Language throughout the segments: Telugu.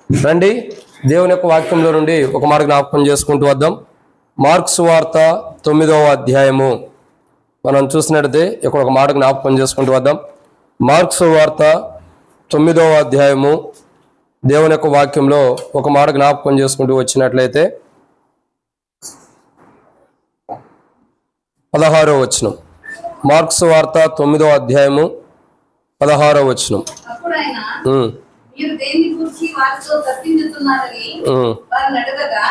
రండి దేవుని యొక్క వాక్యంలో నుండి ఒక మాట జ్ఞాపకం చేసుకుంటూ వద్దాం. మార్కు సువార్త 9వ అధ్యాయము మనం చూసినట్లయితే ఇక్కడ ఒక మాట జ్ఞాపకం చేసుకుంటూ వద్దాం. మార్కు సువార్త 9వ అధ్యాయము దేవుని యొక్క వాక్యంలో ఒక మాట జ్ఞాపకం చేసుకుంటూ వచ్చినట్లయితే 16వ వచనం. మార్కు సువార్త 9వ అధ్యాయము 16వ వచనం. మీరు దేన్ని గురించి వారితో తర్కించుతున్నారని వారిని అడగగా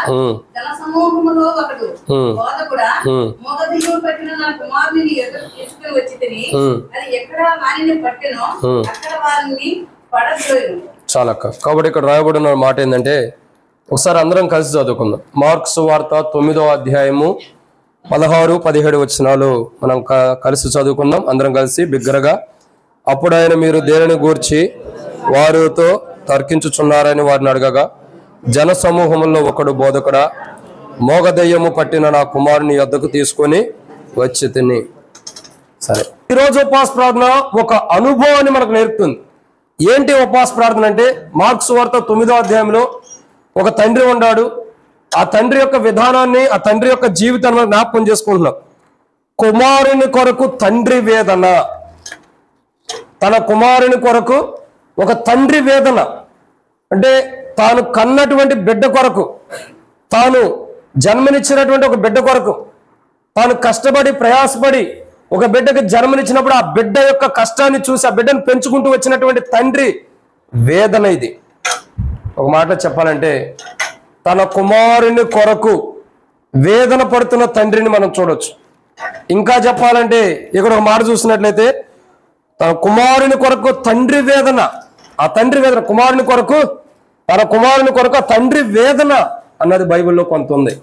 జనసమూహములో ఒకడు బోధకుడా మోగదయ్యం పట్టిన నా కుమారుని ఎత్తుకుని వచ్చి తిని అది ఎక్కడ వారిని పట్టినో అక్కడ వారిని పడద్రోయు. చాలక్క. కాబట్టి ఇక్కడ రాయబడిన మాట ఏంటంటే ఒకసారి అందరం కలిసి చదువుకుందాం. మార్కు సువార్త 9వ అధ్యాయము 16-17 వచనాలు మనం కలిసి చదువుకుందాం అందరం కలిసి బిగ్గరగా. అప్పుడు ఆయన మీరు దేనిని గూర్చి వారితో తర్కించుచున్నారని వారిని అడగగా జన సమూహంలో ఒకడు బోధకుడా మోగదయ్యము పట్టిన నా కుమారుని యొద్దకు తీసుకొని వచ్చి తిని. సరే, ఈరోజు ఉపవాస ప్రార్థన ఒక అనుభవాన్ని మనకు నేర్పుతుంది. ఏంటి ఉపవాస ప్రార్థన అంటే, మార్కు సువార్త 9వ అధ్యాయంలో ఒక తండ్రి ఉన్నాడు. ఆ తండ్రి యొక్క విధానాన్ని, ఆ తండ్రి యొక్క జీవితాన్ని మనం జ్ఞాపకం చేసుకుంటున్నాం. కుమారుని కొరకు తండ్రి వేదన, తన కుమారుని కొరకు ఒక తండ్రి వేదన. అంటే తాను కన్నటువంటి బిడ్డ కొరకు, తాను జన్మనిచ్చినటువంటి ఒక బిడ్డ కొరకు, తాను కష్టపడి ప్రయాసపడి ఒక బిడ్డకి జన్మనిచ్చినప్పుడు ఆ బిడ్డ యొక్క కష్టాన్ని చూసి ఆ బిడ్డను పెంచుకుంటూ వచ్చినటువంటి తండ్రి వేదన ఇది. ఒక మాట చెప్పాలంటే తన కుమారుని కొరకు వేదన పడుతున్న తండ్రిని మనం చూడొచ్చు. ఇంకా చెప్పాలంటే ఇక్కడ ఒక మాట చూసినట్లయితే తన కుమారుని కొరకు తండ్రి వేదన, ఆ తండ్రి వేదన కుమారుని కొరకు, తన కుమారుని కొరకు ఆ తండ్రి వేదన అన్నది బైబిల్లో కొంత ఉంది.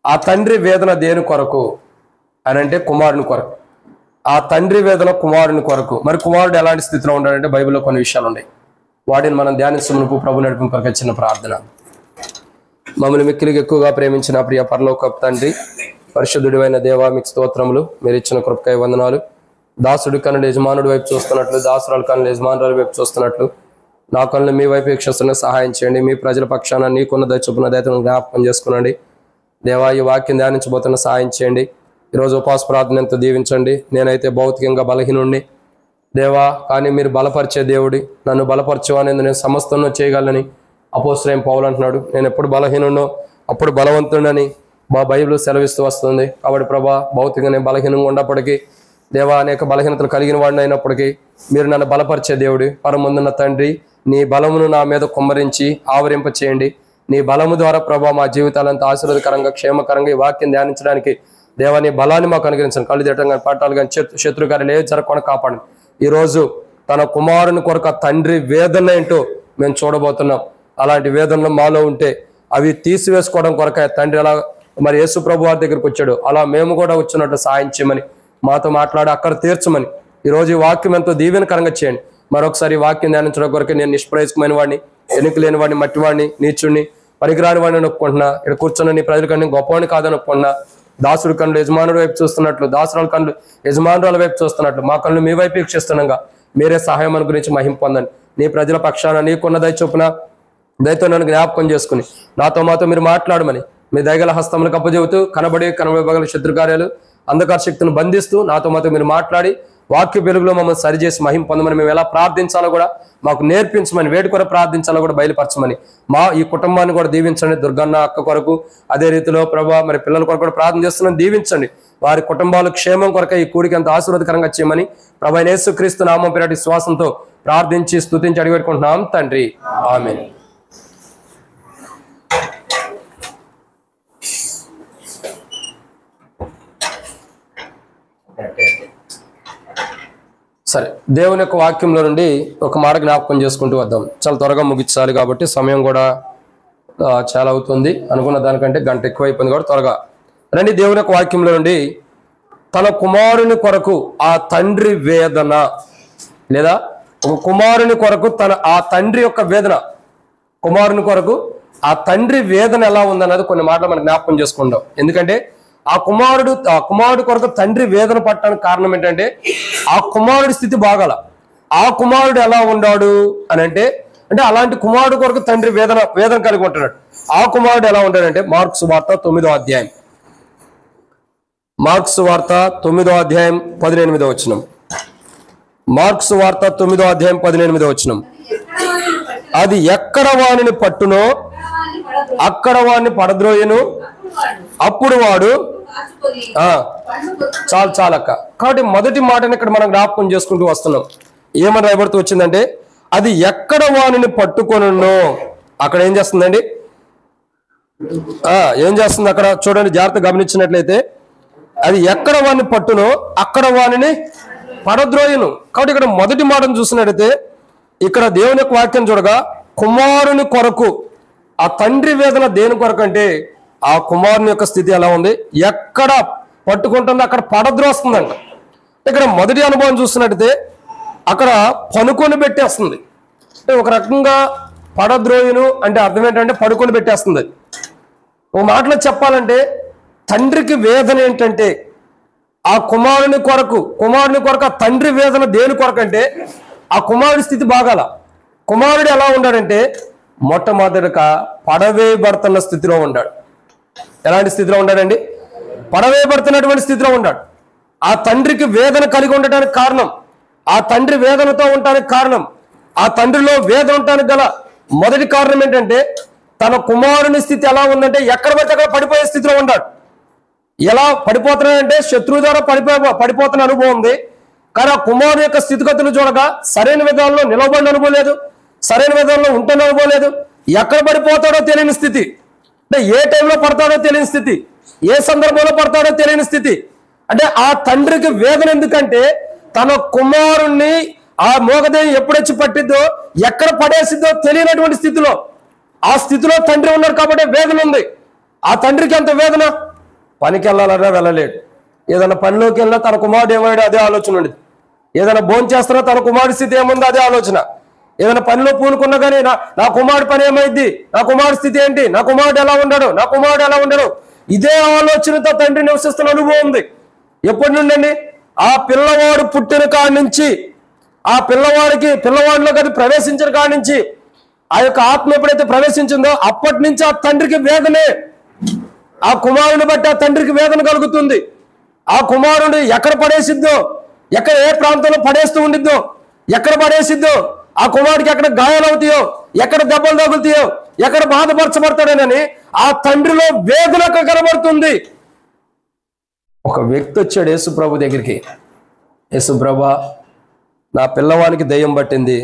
ఆ తండ్రి వేదన దేని కొరకు అని అంటే కుమారుని కొరకు. ఆ తండ్రి వేదన కుమారుని కొరకు. మరి కుమారుడు ఎలాంటి స్థితిలో ఉండాలంటే బైబిల్లో కొన్ని విషయాలు ఉన్నాయి. వాటిని మనం ధ్యానిస్తున్నప్పుడు ప్రభు నడిపి కొరకు చిన్న ప్రార్థన. మమ్మల్ని మిక్కిలిగా ఎక్కువగా ప్రేమించిన ప్రియ పరలోకపు తండ్రి, పరిశుద్ధుడైన దేవా మీకు స్తోత్రములు. మీరు ఇచ్చిన కృపకై వందనాలు. దాసుడు కన్నుడు యజమానుడి వైపు చూస్తున్నట్లు, దాసురాలు కన్నులు యజమానుల వైపు చూస్తున్నట్లు నా కన్నులు మీ వైపు వీక్షిస్తున్న సహాయం చేయండి. మీ ప్రజల పక్షాన నీకున్న దయచొప్పున దయతను జ్ఞాపకం చేసుకునండి. దేవా ఈ వాక్యం ధ్యానించబోతున్న సహాయం చేయండి. ఈరోజు ఉపవాస ప్రార్థన ఎంతో దీవించండి. నేనైతే భౌతికంగా బలహీనుడిని దేవా, కానీ మీరు బలపరిచే దేవుడి, నన్ను బలపరచవనేది నేను సమస్తంలో చేయగలని అపోస్తలుడైన పౌలు అంటున్నాడు. నేను ఎప్పుడు బలహీనుడో అప్పుడు బలవంతుడని మా బైబిల్ సెలవిస్తూ వస్తుంది. కాబట్టి ప్రభా, భౌతికంగా నేను బలహీనంగా ఉన్నప్పటికీ దేవా, అనేక బలహీనతలు కలిగిన వాడిని అయినప్పటికీ మీరు నన్ను బలపరిచే దేవుడి, పరమందున్న తండ్రి, నీ బలమును నా మీద కుమ్మరించి ఆవరింప చేయండి. నీ బలము ద్వారా ప్రభా మా జీవితాలంతా ఆశీర్వాదకరంగా క్షేమకరంగా ఈ వాక్యం ధ్యానించడానికి దేవా నీ బలాన్ని మాకు అనుగ్రహించండి. కళ్ళు తిట్టం కానీ పట్టాలు కానీ శత్రుగారి లేదు జరగకుండా కాపాడండి. ఈరోజు తన కుమారుని కొరకు తండ్రి వేదన ఏంటో మేము చూడబోతున్నాం. అలాంటి వేదనలు మాలో ఉంటే అవి తీసివేసుకోవడం కొరక తండ్రి ఎలా మరి యేసు ప్రభు వారి దగ్గరికి వచ్చాడు, అలా మేము కూడా వచ్చినట్టు సాయం చేయమని, మాతో మాట్లాడి అక్కడ తీర్చమని ఈరోజు ఈ వాక్యం ఎంతో దీవెనకరంగా చేయండి. మరొకసారి ఈ వాక్యం ధ్యానించడం కొరకు నేను నిష్ప్రయోజకమైన వాడిని, ఎన్నిక లేని వాడిని, మట్టివాడిని, నీచుడిని, పరిగ్రాని వాడిని ఒప్పుకుంటున్నా. ఇక్కడ కూర్చున్న నీ ప్రజల కన్నా గొప్పవాడిని కాదని ఒప్పుకుంటున్నా. దాసుడు కళ్ళు యజమానుడి వైపు చూస్తున్నట్లు, దాసురాల కళ్ళు యజమానురాల వైపు చూస్తున్నట్లు మా కళ్ళు మీ వైపు వీక్షిస్తున్నాగా మీరే సహాయం మన గురించి మహిమ పొందండి. నీ ప్రజల పక్షాన నీకున్న దయ చొప్పున దయతో నన్ను జ్ఞాపకం చేసుకుని మాతో మీరు మాట్లాడమని మీ దయగల హస్తములకు అప్పచెబుతూ కనబడగల శత్రుకార్యాలు అంధకార శక్తిని బంధిస్తూ నాతో మీరు మాట్లాడి వాక్య వెలుగులో మమ్మల్ని సరిచేసి మహిమ పొందమని, మేము ఎలా ప్రార్థించాలో కూడా మాకు నేర్పించమని, వేటి కొరకు ప్రార్థించాలో కూడా బయలుపరచమని, మా ఈ కుటుంబాన్ని కూడా దీవించండి. దుర్గన్న అక్క కొరకు అదే రీతిలో ప్రభా మరి పిల్లల కొరకు కూడా ప్రార్థన చేస్తున్నాను, దీవించండి. వారి కుటుంబాల క్షేమం కొరకు ఈ కూడికి ఎంత ఆశీర్వాదకరంగా చేయమని ప్రభు యేసుక్రీస్తు నామం పేరిట విశ్వాసంతో ప్రార్థించి స్తుతించి అడిగిపెట్టుకుంటున్నాం తండ్రి, ఆమేన్. సరే, దేవుని యొక్క వాక్యంలో నుండి ఒక మాట జ్ఞాపకం చేసుకుంటూ వద్దాం. చాలా త్వరగా ముగించాలి కాబట్టి సమయం కూడా చాలా అవుతుంది. అనుకున్న దానికంటే గంట ఎక్కువ అయిపోయింది కాబట్టి త్వరగా రండి. దేవుని యొక్క వాక్యంలో నుండి తన కుమారుని కొరకు ఆ తండ్రి వేదన, లేదా ఒక కుమారుని కొరకు ఆ తండ్రి యొక్క వేదన, కుమారుని కొరకు ఆ తండ్రి వేదన ఎలా ఉందన్నది కొన్ని మాటలు మనం జ్ఞాపకం చేసుకుంటాం. ఎందుకంటే ఆ కుమారుడు కొరకు తండ్రి వేదన పట్టడానికి కారణం ఏంటంటే ఆ కుమారుడి స్థితి బాగాల. ఆ కుమారుడు ఎలా ఉన్నాడు అని అంటే అంటే అలాంటి కుమారుడు కొరకు తండ్రి వేదన కలిగి ఉంటున్నాడు. ఆ కుమారుడు ఎలా ఉంటాడంటే మార్కు సువార్త 9వ అధ్యాయం, మార్కు సువార్త 9వ అధ్యాయం 18వ వచనం. మార్కు సువార్త 9వ అధ్యాయం 18వ వచనం. అది ఎక్కడ వానిని పట్టునో అక్కడ వాడిని పడద్రోయను, అప్పుడు వాడు చాలక్క. కాబట్టి మొదటి మాటని ఇక్కడ మనం జ్ఞాపకం చేసుకుంటూ వస్తున్నాం. ఏమని రాయబడుతూ వచ్చిందంటే అది ఎక్కడ వానిని పట్టుకొనునో అక్కడ ఏం చేస్తుందండి, ఏం చేస్తుంది అక్కడ చూడండి, జాగ్రత్త గమనించినట్లయితే అది ఎక్కడ వాడిని పట్టునో అక్కడ వానిని పడద్రోయును. కాబట్టి ఇక్కడ మొదటి మాటను చూసినట్లయితే ఇక్కడ దేవుని యొక్క వాక్యం చూడగా కుమారుని కొరకు ఆ తండ్రి వేదన దేని కొరకు అంటే ఆ కుమారుని యొక్క స్థితి ఎలా ఉంది, ఎక్కడ పట్టుకుంటుందో అక్కడ పడద్రోస్తుందంట. ఇక్కడ మొదటి అనుభవం చూసినట్టయితే అక్కడ పనుకొని పెట్టేస్తుంది. ఒక రకంగా పడద్రోయును అంటే అర్థం ఏంటంటే పడుకొని పెట్టేస్తుంది. ఓ మాటలో చెప్పాలంటే తండ్రికి వేదన ఏంటంటే ఆ కుమారుని కొరకు ఆ తండ్రి వేదన దేని కొరకు అంటే ఆ కుమారుడి స్థితి బాగాల. కుమారుడు ఎలా ఉన్నాడంటే మొట్టమొదటిగా పడవేయబడుతున్న స్థితిలో ఉన్నాడు. ఎలాంటి స్థితిలో ఉన్నాడండి? పడవేయబడుతున్నటువంటి స్థితిలో ఉన్నాడు. ఆ తండ్రికి వేదన కలిగి ఉండటానికి కారణం, ఆ తండ్రి వేదనతో ఉండటానికి కారణం, ఆ తండ్రిలో వేదన ఉండటానికి గల మొదటి కారణం ఏంటంటే తన కుమారుని స్థితి ఎలా ఉందంటే ఎక్కడ పడితే అక్కడ పడిపోయే స్థితిలో ఉన్నాడు. ఎలా పడిపోతున్నాడంటే శత్రువు ద్వారా పడిపోతున్న అనుభవం ఉంది. కానీ ఆ కుమారుని యొక్క స్థితిగతులు చూడగా సరైన విధానంలో నిలబడిన అనుభవం లేదు, సరైన విధానంలో ఉంటున్న అనుభవం లేదు. ఎక్కడ పడిపోతాడో తెలియని స్థితి, అంటే ఏ టైంలో పడతాడో తెలియని స్థితి, ఏ సందర్భంలో పడతాడో తెలియని స్థితి. అంటే ఆ తండ్రికి వేదన ఎందుకంటే తన కుమారుణ్ణి ఆ మోగదేవి ఎప్పుడొచ్చి పట్టిద్దో ఎక్కడ పడేసిద్దో తెలియనటువంటి స్థితిలో, ఆ స్థితిలో తండ్రి ఉన్నాడు కాబట్టి వేదన ఉంది. ఆ తండ్రికి ఎంత వేదన, పనికి వెళ్ళాలన్నా వెళ్ళలేడు, ఏదైనా పనిలోకి వెళ్ళినా తన కుమారుడు ఏమయ్యాడు అదే ఆలోచన ఉండేది, ఏదైనా భోజనం చేస్తున్నా తన కుమారుడి స్థితి ఏముందో అదే ఆలోచన, ఏదైనా పనిలో పూనుకున్నా కానీ నా కుమారుడు పని ఏమైంది, నా కుమారుడి స్థితి ఏంటి, నా కుమారుడు ఎలా ఉండడు, ఇదే ఆలోచనతో తండ్రి నివసిస్తున్న అనుభవం ఉంది. ఎప్పటి నుండి అండి? ఆ పిల్లవాడు పుట్టిన కాడి నుంచి, ఆ పిల్లవాడిలోకి అది ప్రవేశించిన కాడి నుంచి, ఆ యొక్క ఆత్మ ఎప్పుడైతే ప్రవేశించిందో అప్పటి నుంచి ఆ తండ్రికి వేదనే. ఆ కుమారుని బట్టి ఆ తండ్రికి వేదన కలుగుతుంది. ఆ కుమారుడు ఎక్కడ పడేసిద్దో, ఎక్కడ ఏ ప్రాంతంలో పడేస్తూ ఉండిద్దో, ఎక్కడ పడేసిద్దో, ఆ కుమారుడికి ఎక్కడ గాయాలు అవుతాయో, ఎక్కడ దెబ్బలు తగులుతాయో, ఎక్కడ బాధపరచబడతాడేనని ఆ తండ్రిలో వేదన కనబడుతుంది. ఒక వ్యక్తి వచ్చాడు యేసుప్రభు దగ్గరికి, యేసుప్రభా నా పిల్లవానికి దయ్యం పట్టింది,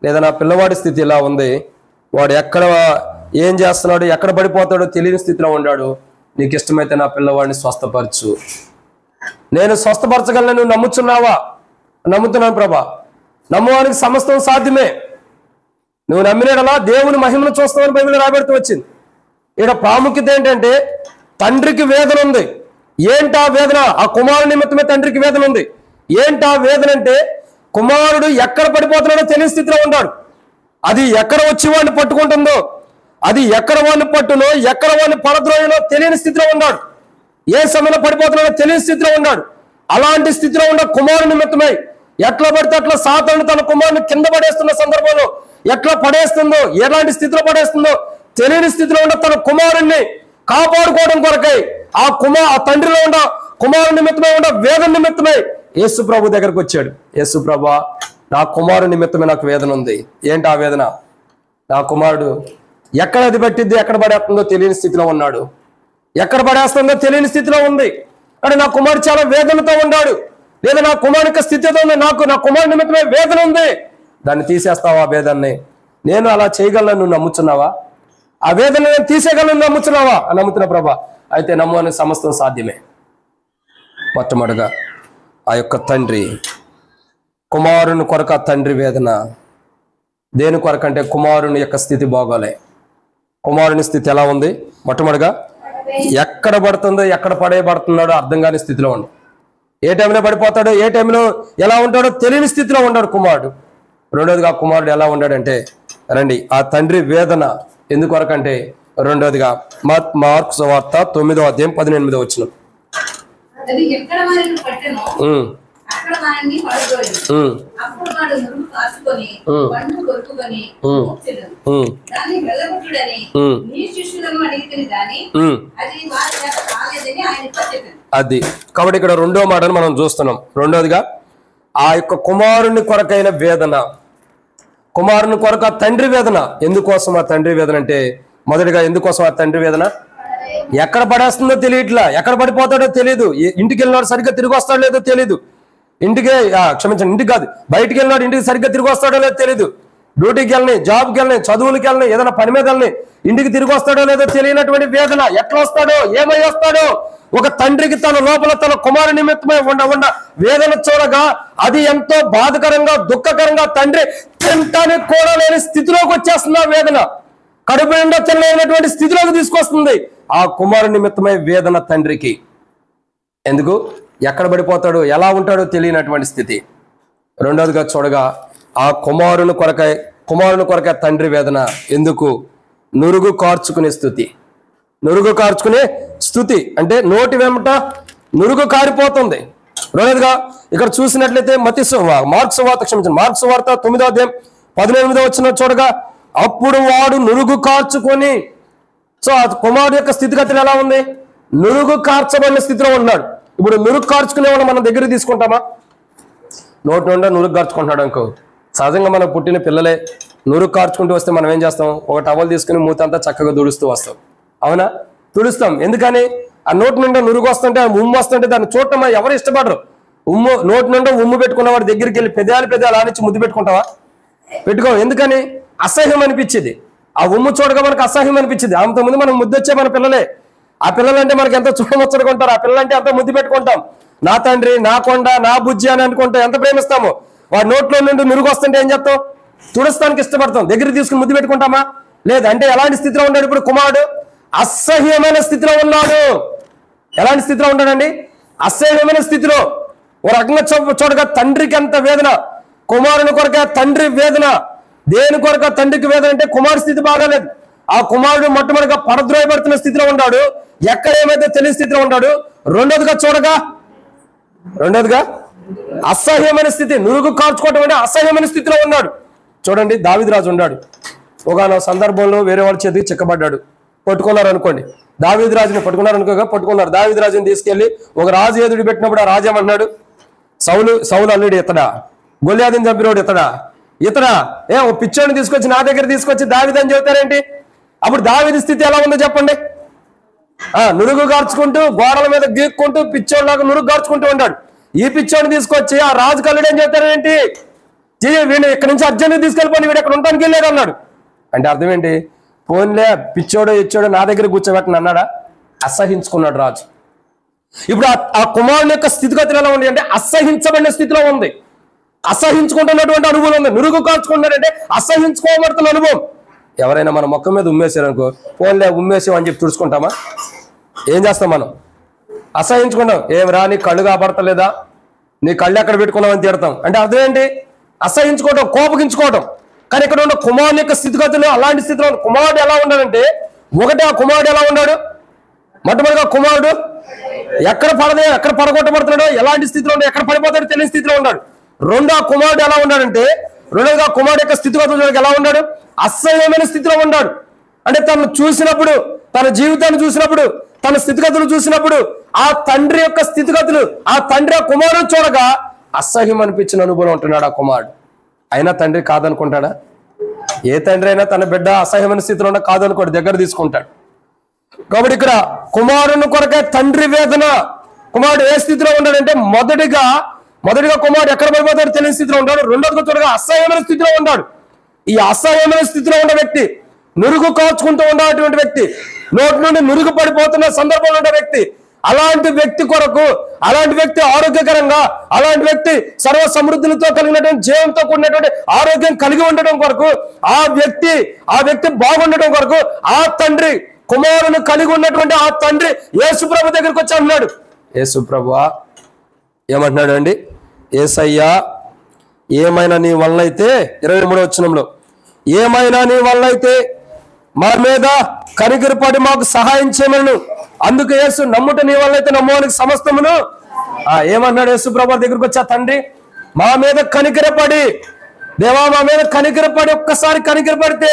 లేదా నా పిల్లవాడి స్థితి ఇలా ఉంది, వాడు ఎక్కడ ఏం చేస్తున్నాడు, ఎక్కడ పడిపోతాడో తెలియని స్థితిలో ఉన్నాడు, నీకు ఇష్టమైతే నా పిల్లవాడిని స్వస్థపరచు. నేను స్వస్థపరచగలను, నువ్వు నమ్ముచున్నావా? నమ్ముతున్నాను ప్రభా. నమ్మువానికి సమస్తం సాధ్యమే. నువ్వు నమ్మినలా దేవుని మహిమను చూస్తామని బైబిల్లో రాబడుతూ వచ్చింది. ఇక్కడ ప్రాముఖ్యత ఏంటంటే తండ్రికి వేదన ఉంది. ఏంటా వేదన? ఆ కుమారుడి నిమిత్తమే తండ్రికి వేదన ఉంది. ఏంటా వేదన అంటే కుమారుడు ఎక్కడ పడిపోతున్నాడో తెలియని స్థితిలో ఉన్నాడు. అది ఎక్కడ వచ్చి వాడిని పట్టుకుంటుందో, అది ఎక్కడ వాడిని పట్టునో, ఎక్కడ వాడిని పడద్రోయనో తెలియని స్థితిలో ఉన్నాడు. ఏ సమయంలో పడిపోతున్నాడో తెలియని స్థితిలో ఉన్నాడు. అలాంటి స్థితిలో ఉన్న కుమారుని నిమిత్తమై ఎట్లా పడితే అట్లా సాతాను తన కుమారుని కింద పడేస్తున్న సందర్భంలో ఎట్లా పడేస్తుందో, ఎలాంటి స్థితిలో పడేస్తుందో తెలియని స్థితిలో ఉన్న తన కుమారుణ్ణి కాపాడుకోవడం కొరకై ఆ తండ్రిలో ఉన్న కుమారుని నిమిత్తమై ఉన్న వేదన నిమిత్తమై యేసు ప్రభు దగ్గరకు వచ్చాడు. యేసు ప్రభా నా కుమారుని నిమిత్తమే నాకు వేదన ఉంది. ఏంటి ఆ వేదన? నా కుమారుడు ఎక్కడ అది పట్టిద్ది, ఎక్కడ పడేస్తుందో తెలియని స్థితిలో ఉన్నాడు, ఎక్కడ పడేస్తుందో తెలియని స్థితిలో ఉంది. కానీ నా కుమారుడు చాలా వేదనతో ఉన్నాడు, లేదా నా కుమారుని యొక్క స్థితితో ఉంది, నా కుమారుని నిమిత్తమే వేదన ఉంది. దాన్ని తీసేస్తావా? ఆ వేదనని నేను అలా చేయగలను, నువ్వు నమ్ముచున్నావా? ఆ వేదన నేను తీసేయగలను, నమ్ముచున్నావా? నమ్ముతున్నా ప్రభా. అయితే నమ్ము అనే సమస్తం సాధ్యమే. మొట్టమొదటిగా ఆ యొక్క తండ్రి కుమారుని కొరకు, ఆ తండ్రి వేదన దేని కొరకు అంటే కుమారుని యొక్క స్థితి బాగోలే. కుమారుని స్థితి ఎలా ఉంది? మొట్టమొదటిగా ఎక్కడ పడుతుందో, ఎక్కడ పడేయబడుతున్నాడో అర్థం కాని స్థితిలో ఉంది. ఏ టైంలో పడిపోతాడో, ఏ టైంలో ఎలా ఉంటాడో తెలియని స్థితిలో ఉన్నాడు కుమారుడు. రెండోదిగా కుమారుడు ఎలా ఉన్నాడంటే రండి, ఆ తండ్రి వేదన ఎందుకొరకు అంటే రెండోదిగా మార్కు సువార్త 9వ అధ్యాయం 18వ వచనం. అక్కడ వాడిని పడగొని అప్పుడు వాడు నురుగు కాచుకొని పండు కొరుకుకొని దాన్ని వెళ్ళగొట్టుడని నీ శిష్యులను అడిగితే గాని అది వారి చేత కాలేదని ఆయన చెప్పారు. అది కాబట్టి ఇక్కడ రెండో మాటను మనం చూస్తున్నాం. రెండోదిగా ఆ యొక్క కుమారుని కొరకైన వేదన, కుమారుని కొరకు ఆ తండ్రి వేదన. ఎందుకోసం ఆ తండ్రి వేదన అంటే, మొదటిగా ఎందుకోసం ఆ తండ్రి వేదన? ఎక్కడ పడేస్తుందో తెలియట్లా, ఎక్కడ పడిపోతాడో తెలియదు, ఇంటికి వెళ్ళినాడు సరిగ్గా తిరిగి వస్తాడో లేదో తెలియదు, ఇంటికి క్షమించండి ఇంటికి కాదు బయటికి వెళ్ళినాడు ఇంటికి సరిగ్గా తిరిగి వస్తాడో లేదో తెలియదు, డ్యూటీకి వెళ్ళని, జాబ్కి వెళ్ళని, చదువులకి వెళ్ళని, ఏదైనా పని మీద వెళ్ళని ఇంటికి తిరిగి వస్తాడో లేదో తెలియనటువంటి వేదన. ఎట్లా వస్తాడో, ఏమై వస్తాడో. ఒక తండ్రికి తన లోపల తన కుమారు నిమిత్తమై ఉన్న వేదన చూడగా అది ఎంతో బాధకరంగా, దుఃఖకరంగా, తండ్రి తింటానికి కూడా లేని స్థితిలోకి వచ్చేస్తుంది. ఆ వేదన కడుపు నిండా తినలేనటువంటి స్థితిలోకి తీసుకొస్తుంది. ఆ కుమారు నిమిత్తమై వేదన తండ్రికి. ఎందుకు? ఎక్కడ పడిపోతాడో, ఎలా ఉంటాడో తెలియనటువంటి స్థితి. రెండవదిగా చూడగా ఆ కుమారుని కొరకై తండ్రి వేదన. ఎందుకు? నురుగు కార్చుకునే స్థుతి. నురుగు కార్చుకునే స్థుతి అంటే నోటి వెంట నురుగు కారిపోతుంది. రెండవదిగా ఇక్కడ చూసినట్లయితే మార్క్స్ వార్త 9వ అధ్యాయం 18వ వచనం చూడగా అప్పుడు వాడు నురుగు కార్చుకొని. సో ఆ కుమారుడు యొక్క స్థితిగతులు ఎలా ఉంది? నురుగు కార్చబడిన స్థితిలో ఉన్నాడు. ఇప్పుడు నురుగు కార్చుకునే వాళ్ళు మనం దగ్గర తీసుకుంటామా? నోటి నుండి నురుగు కార్చుకుంటున్నాడు అనుకో, సహజంగా మనం పుట్టిన పిల్లలే నురుగు కార్చుకుంటూ వస్తే మనం ఏం చేస్తాం? ఒక టవల్ తీసుకుని మూతంతా చక్కగా తుడుస్తూ వస్తాం. అవునా? తుడుస్తాం. ఎందుకని? ఆ నోటి నుండి నురుగు వస్తుంటే, ఆ ఉమ్ము వస్తుంటే దాన్ని చూడటం ఎవరు ఇష్టపడరు. నోటి నుండి ఉమ్ము పెట్టుకున్న వాడి దగ్గరికి వెళ్ళి పెదాలు ఆనిచ్చి ముద్దు పెట్టుకుంటావా? పెట్టుకో. ఎందుకని? అసహ్యం అనిపించేది. ఆ ఉమ్ము చూడగా మనకు అసహ్యం అనిపించింది. అంతకుముందు మనం ముద్దు వచ్చే మన పిల్లలే. ఆ పిల్లలంటే మనకి ఎంతో చూడముచ్చడుకుంటారు. ఆ పిల్లలంటే ఎంతో ముద్దు పెట్టుకుంటాం. నా తండ్రి, నా కొండ, నా బుజ్జి అని అనుకుంటాం. ఎంత ప్రేమిస్తామో. వాడి నోట్లో నుండి నురుగు వస్తుంటే ఏం చెప్తాం? తుడస్తానికి ఇష్టపడతాం. దగ్గర తీసుకుని ముద్దు పెట్టుకుంటామా? లేదు. అంటే ఎలాంటి స్థితిలో ఉన్నాడు ఇప్పుడు కుమారుడు? అసహ్యమైన స్థితిలో ఉన్నాడు. ఎలాంటి స్థితిలో ఉంటాడండి? అసహ్యమైన స్థితిలో. ఓ రకంగా చూడగా తండ్రికి ఎంత వేదన, కుమారుని కొరక తండ్రి వేదన. దేని కొరక తండ్రికి వేదన అంటే కుమారు స్థితి బాగాలేదు. ఆ కుమారుడు మొట్టమొదటిగా పడద్రోయబడుతున్న స్థితిలో ఉన్నాడు. ఎక్కడ ఏమైతే తెలియని స్థితిలో ఉన్నాడు. రెండోదిగా అసహ్యమైన స్థితి. నురుగు కార్చుకోవటం అంటే అసహ్యమైన స్థితిలో ఉన్నాడు. చూడండి, దావీదు రాజు ఉన్నాడు. ఒకనొక సందర్భంలో వేరే వాళ్ళ చేతికి చిక్కబడ్డాడు. పట్టుకున్నారు అనుకోండి. దావీదు రాజుని పట్టుకున్నారు. దావీదు రాజుని తీసుకెళ్లి ఒక రాజు ఎదురు పెట్టినప్పుడు ఆ రాజు ఏమన్నాడు? సౌలు అల్లుడు ఇతడా, గొల్యాదుని చంపినోడు ఇతడా ఓ పిచ్చోడిని తీసుకొచ్చి నా దగ్గర తీసుకొచ్చి దావీదు అని చెబుతారేంటి? అప్పుడు దావీదు స్థితి ఎలా ఉందో చెప్పండి. నురుగు గార్చుకుంటూ, గోడల మీద గీక్కుంటూ, పిచ్చోళ్ళలాగా నురుగు గార్చుకుంటూ ఉంటాడు. ఈ పిచ్చోడిని తీసుకొచ్చి ఆ రాజు కల్లుడు ఏం చెప్తారేంటి? వీడిని ఇక్కడి నుంచి అర్జెంట్గా తీసుకెళ్ళిపోయి వీడు ఎక్కడ ఉండడానికి వెళ్ళాడు అన్నాడు. అంటే అర్థం ఏంటి? పోన్లే పిచ్చోడో ఇచ్చోడో నా దగ్గర కూర్చోబెట్టను అన్నాడా? అసహించుకున్నాడు రాజు. ఇప్పుడు ఆ కుమారుని యొక్క స్థితిగతులు ఎలా ఉంది అంటే అసహించబడిన స్థితిలో ఉంది. అసహించుకుంటున్నటువంటి అనుభవం ఉంది. నురుగు కాల్చుకుంటారంటే అసహించుకోబడుతున్న అనుభవం. ఎవరైనా మన మొక్క మీద ఉమ్మేశారనుకో, పోన్లే ఉమ్మేసాం అని చెప్పి తుడుచుకుంటామా? ఏం చేస్తాం మనం? అసహించుకుంటాం. ఏమిరా నీ కళ్ళు కాపాడతలేదా, నీ కళ్ళు ఎక్కడ పెట్టుకున్నావు అని తిడతాం. అంటే అర్థం ఏంటి? అసహించుకోవటం, కోపగించుకోవటం. కానీ ఇక్కడ ఉన్న కుమారుని యొక్క స్థితిగతులు అలాంటి స్థితిలో కుమారుడు ఎలా ఉన్నాడంటే, ఒకటి ఆ కుమారుడు ఎలా ఉన్నాడు? మొట్టమొదటిగా కుమారుడు ఎక్కడ పడగొట్టబడుతున్నాడో, ఎలాంటి స్థితిలో ఉన్నాడు, ఎక్కడ పడిపోతాడో తెలియని స్థితిలో ఉన్నాడు. రెండో కుమారుడు ఎలా ఉన్నాడంటే, రెండోగా కుమారుడు యొక్క స్థితిగతులు ఎలా ఉన్నాడు? అసహ్యమైన స్థితిలో ఉన్నాడు. అంటే తను చూసినప్పుడు, తన జీవితాన్ని చూసినప్పుడు, తన స్థితిగతులు చూసినప్పుడు, ఆ తండ్రి యొక్క స్థితిగతులు, ఆ తండ్రి ఆ కుమారుడు చూడగా అసహ్యం అనిపించిన అనుభవం ఉంటున్నాడు ఆ కుమారుడు. అయినా తండ్రి కాదనుకుంటాడా? ఏ తండ్రి అయినా తన బిడ్డ అసహ్యమైన స్థితిలో ఉన్నా కాదనుకోడు, దగ్గర తీసుకుంటాడు. కాబట్టి ఇక్కడ కుమారుని కొరకే తండ్రి వేదన. కుమారుడు ఏ స్థితిలో ఉన్నాడంటే, మొదటిగా కుమారుడు ఎక్కడ పడిపోతాడు తెలియని స్థితిలో ఉంటాడు. రెండోదిగా చూడగా అసహ్యమైన స్థితిలో ఉన్నాడు. ఈ అసహ్యమైన స్థితిలో ఉన్న వ్యక్తి, నురుగు కాచుకుంటూ ఉన్నటువంటి వ్యక్తి, నోటి నుండి నురుగు పడిపోతున్న సందర్భంలో ఉన్న వ్యక్తి, అలాంటి వ్యక్తి కొరకు, అలాంటి వ్యక్తి ఆరోగ్యకరంగా, అలాంటి వ్యక్తి సర్వ సమృద్ధులతో కలిగినటువంటి జీవంతో కూడినటువంటి ఆరోగ్యం కలిగి ఉండటం కొరకు, ఆ వ్యక్తి బాగుండటం కొరకు ఆ తండ్రి కుమారుని కలిగి ఉన్నటువంటి ఆ తండ్రి యేసుప్రభు దగ్గరికి వచ్చి అన్నాడు. యేసుప్రభువా ఏమంటున్నాడు అండి? యేసయ్యా ఏమైనా నీ వల్ల అయితే, 23వ వచనంలో, ఏమైనా నీ వల్ల అయితే మా మీద కనికరపడి మాకు సహాయం చేయమను. అందుకు యేసు, నమ్ముట నీ వల్ల అయితే నమ్మవానికి సమస్తమును ఏమన్నాడు యేసు ప్రభువు దగ్గరికి వచ్చి ఆ తండ్రి? మా మీద కనికరపడి, దేవా మా మీద కనికరపడి, ఒక్కసారి కనికరపడితే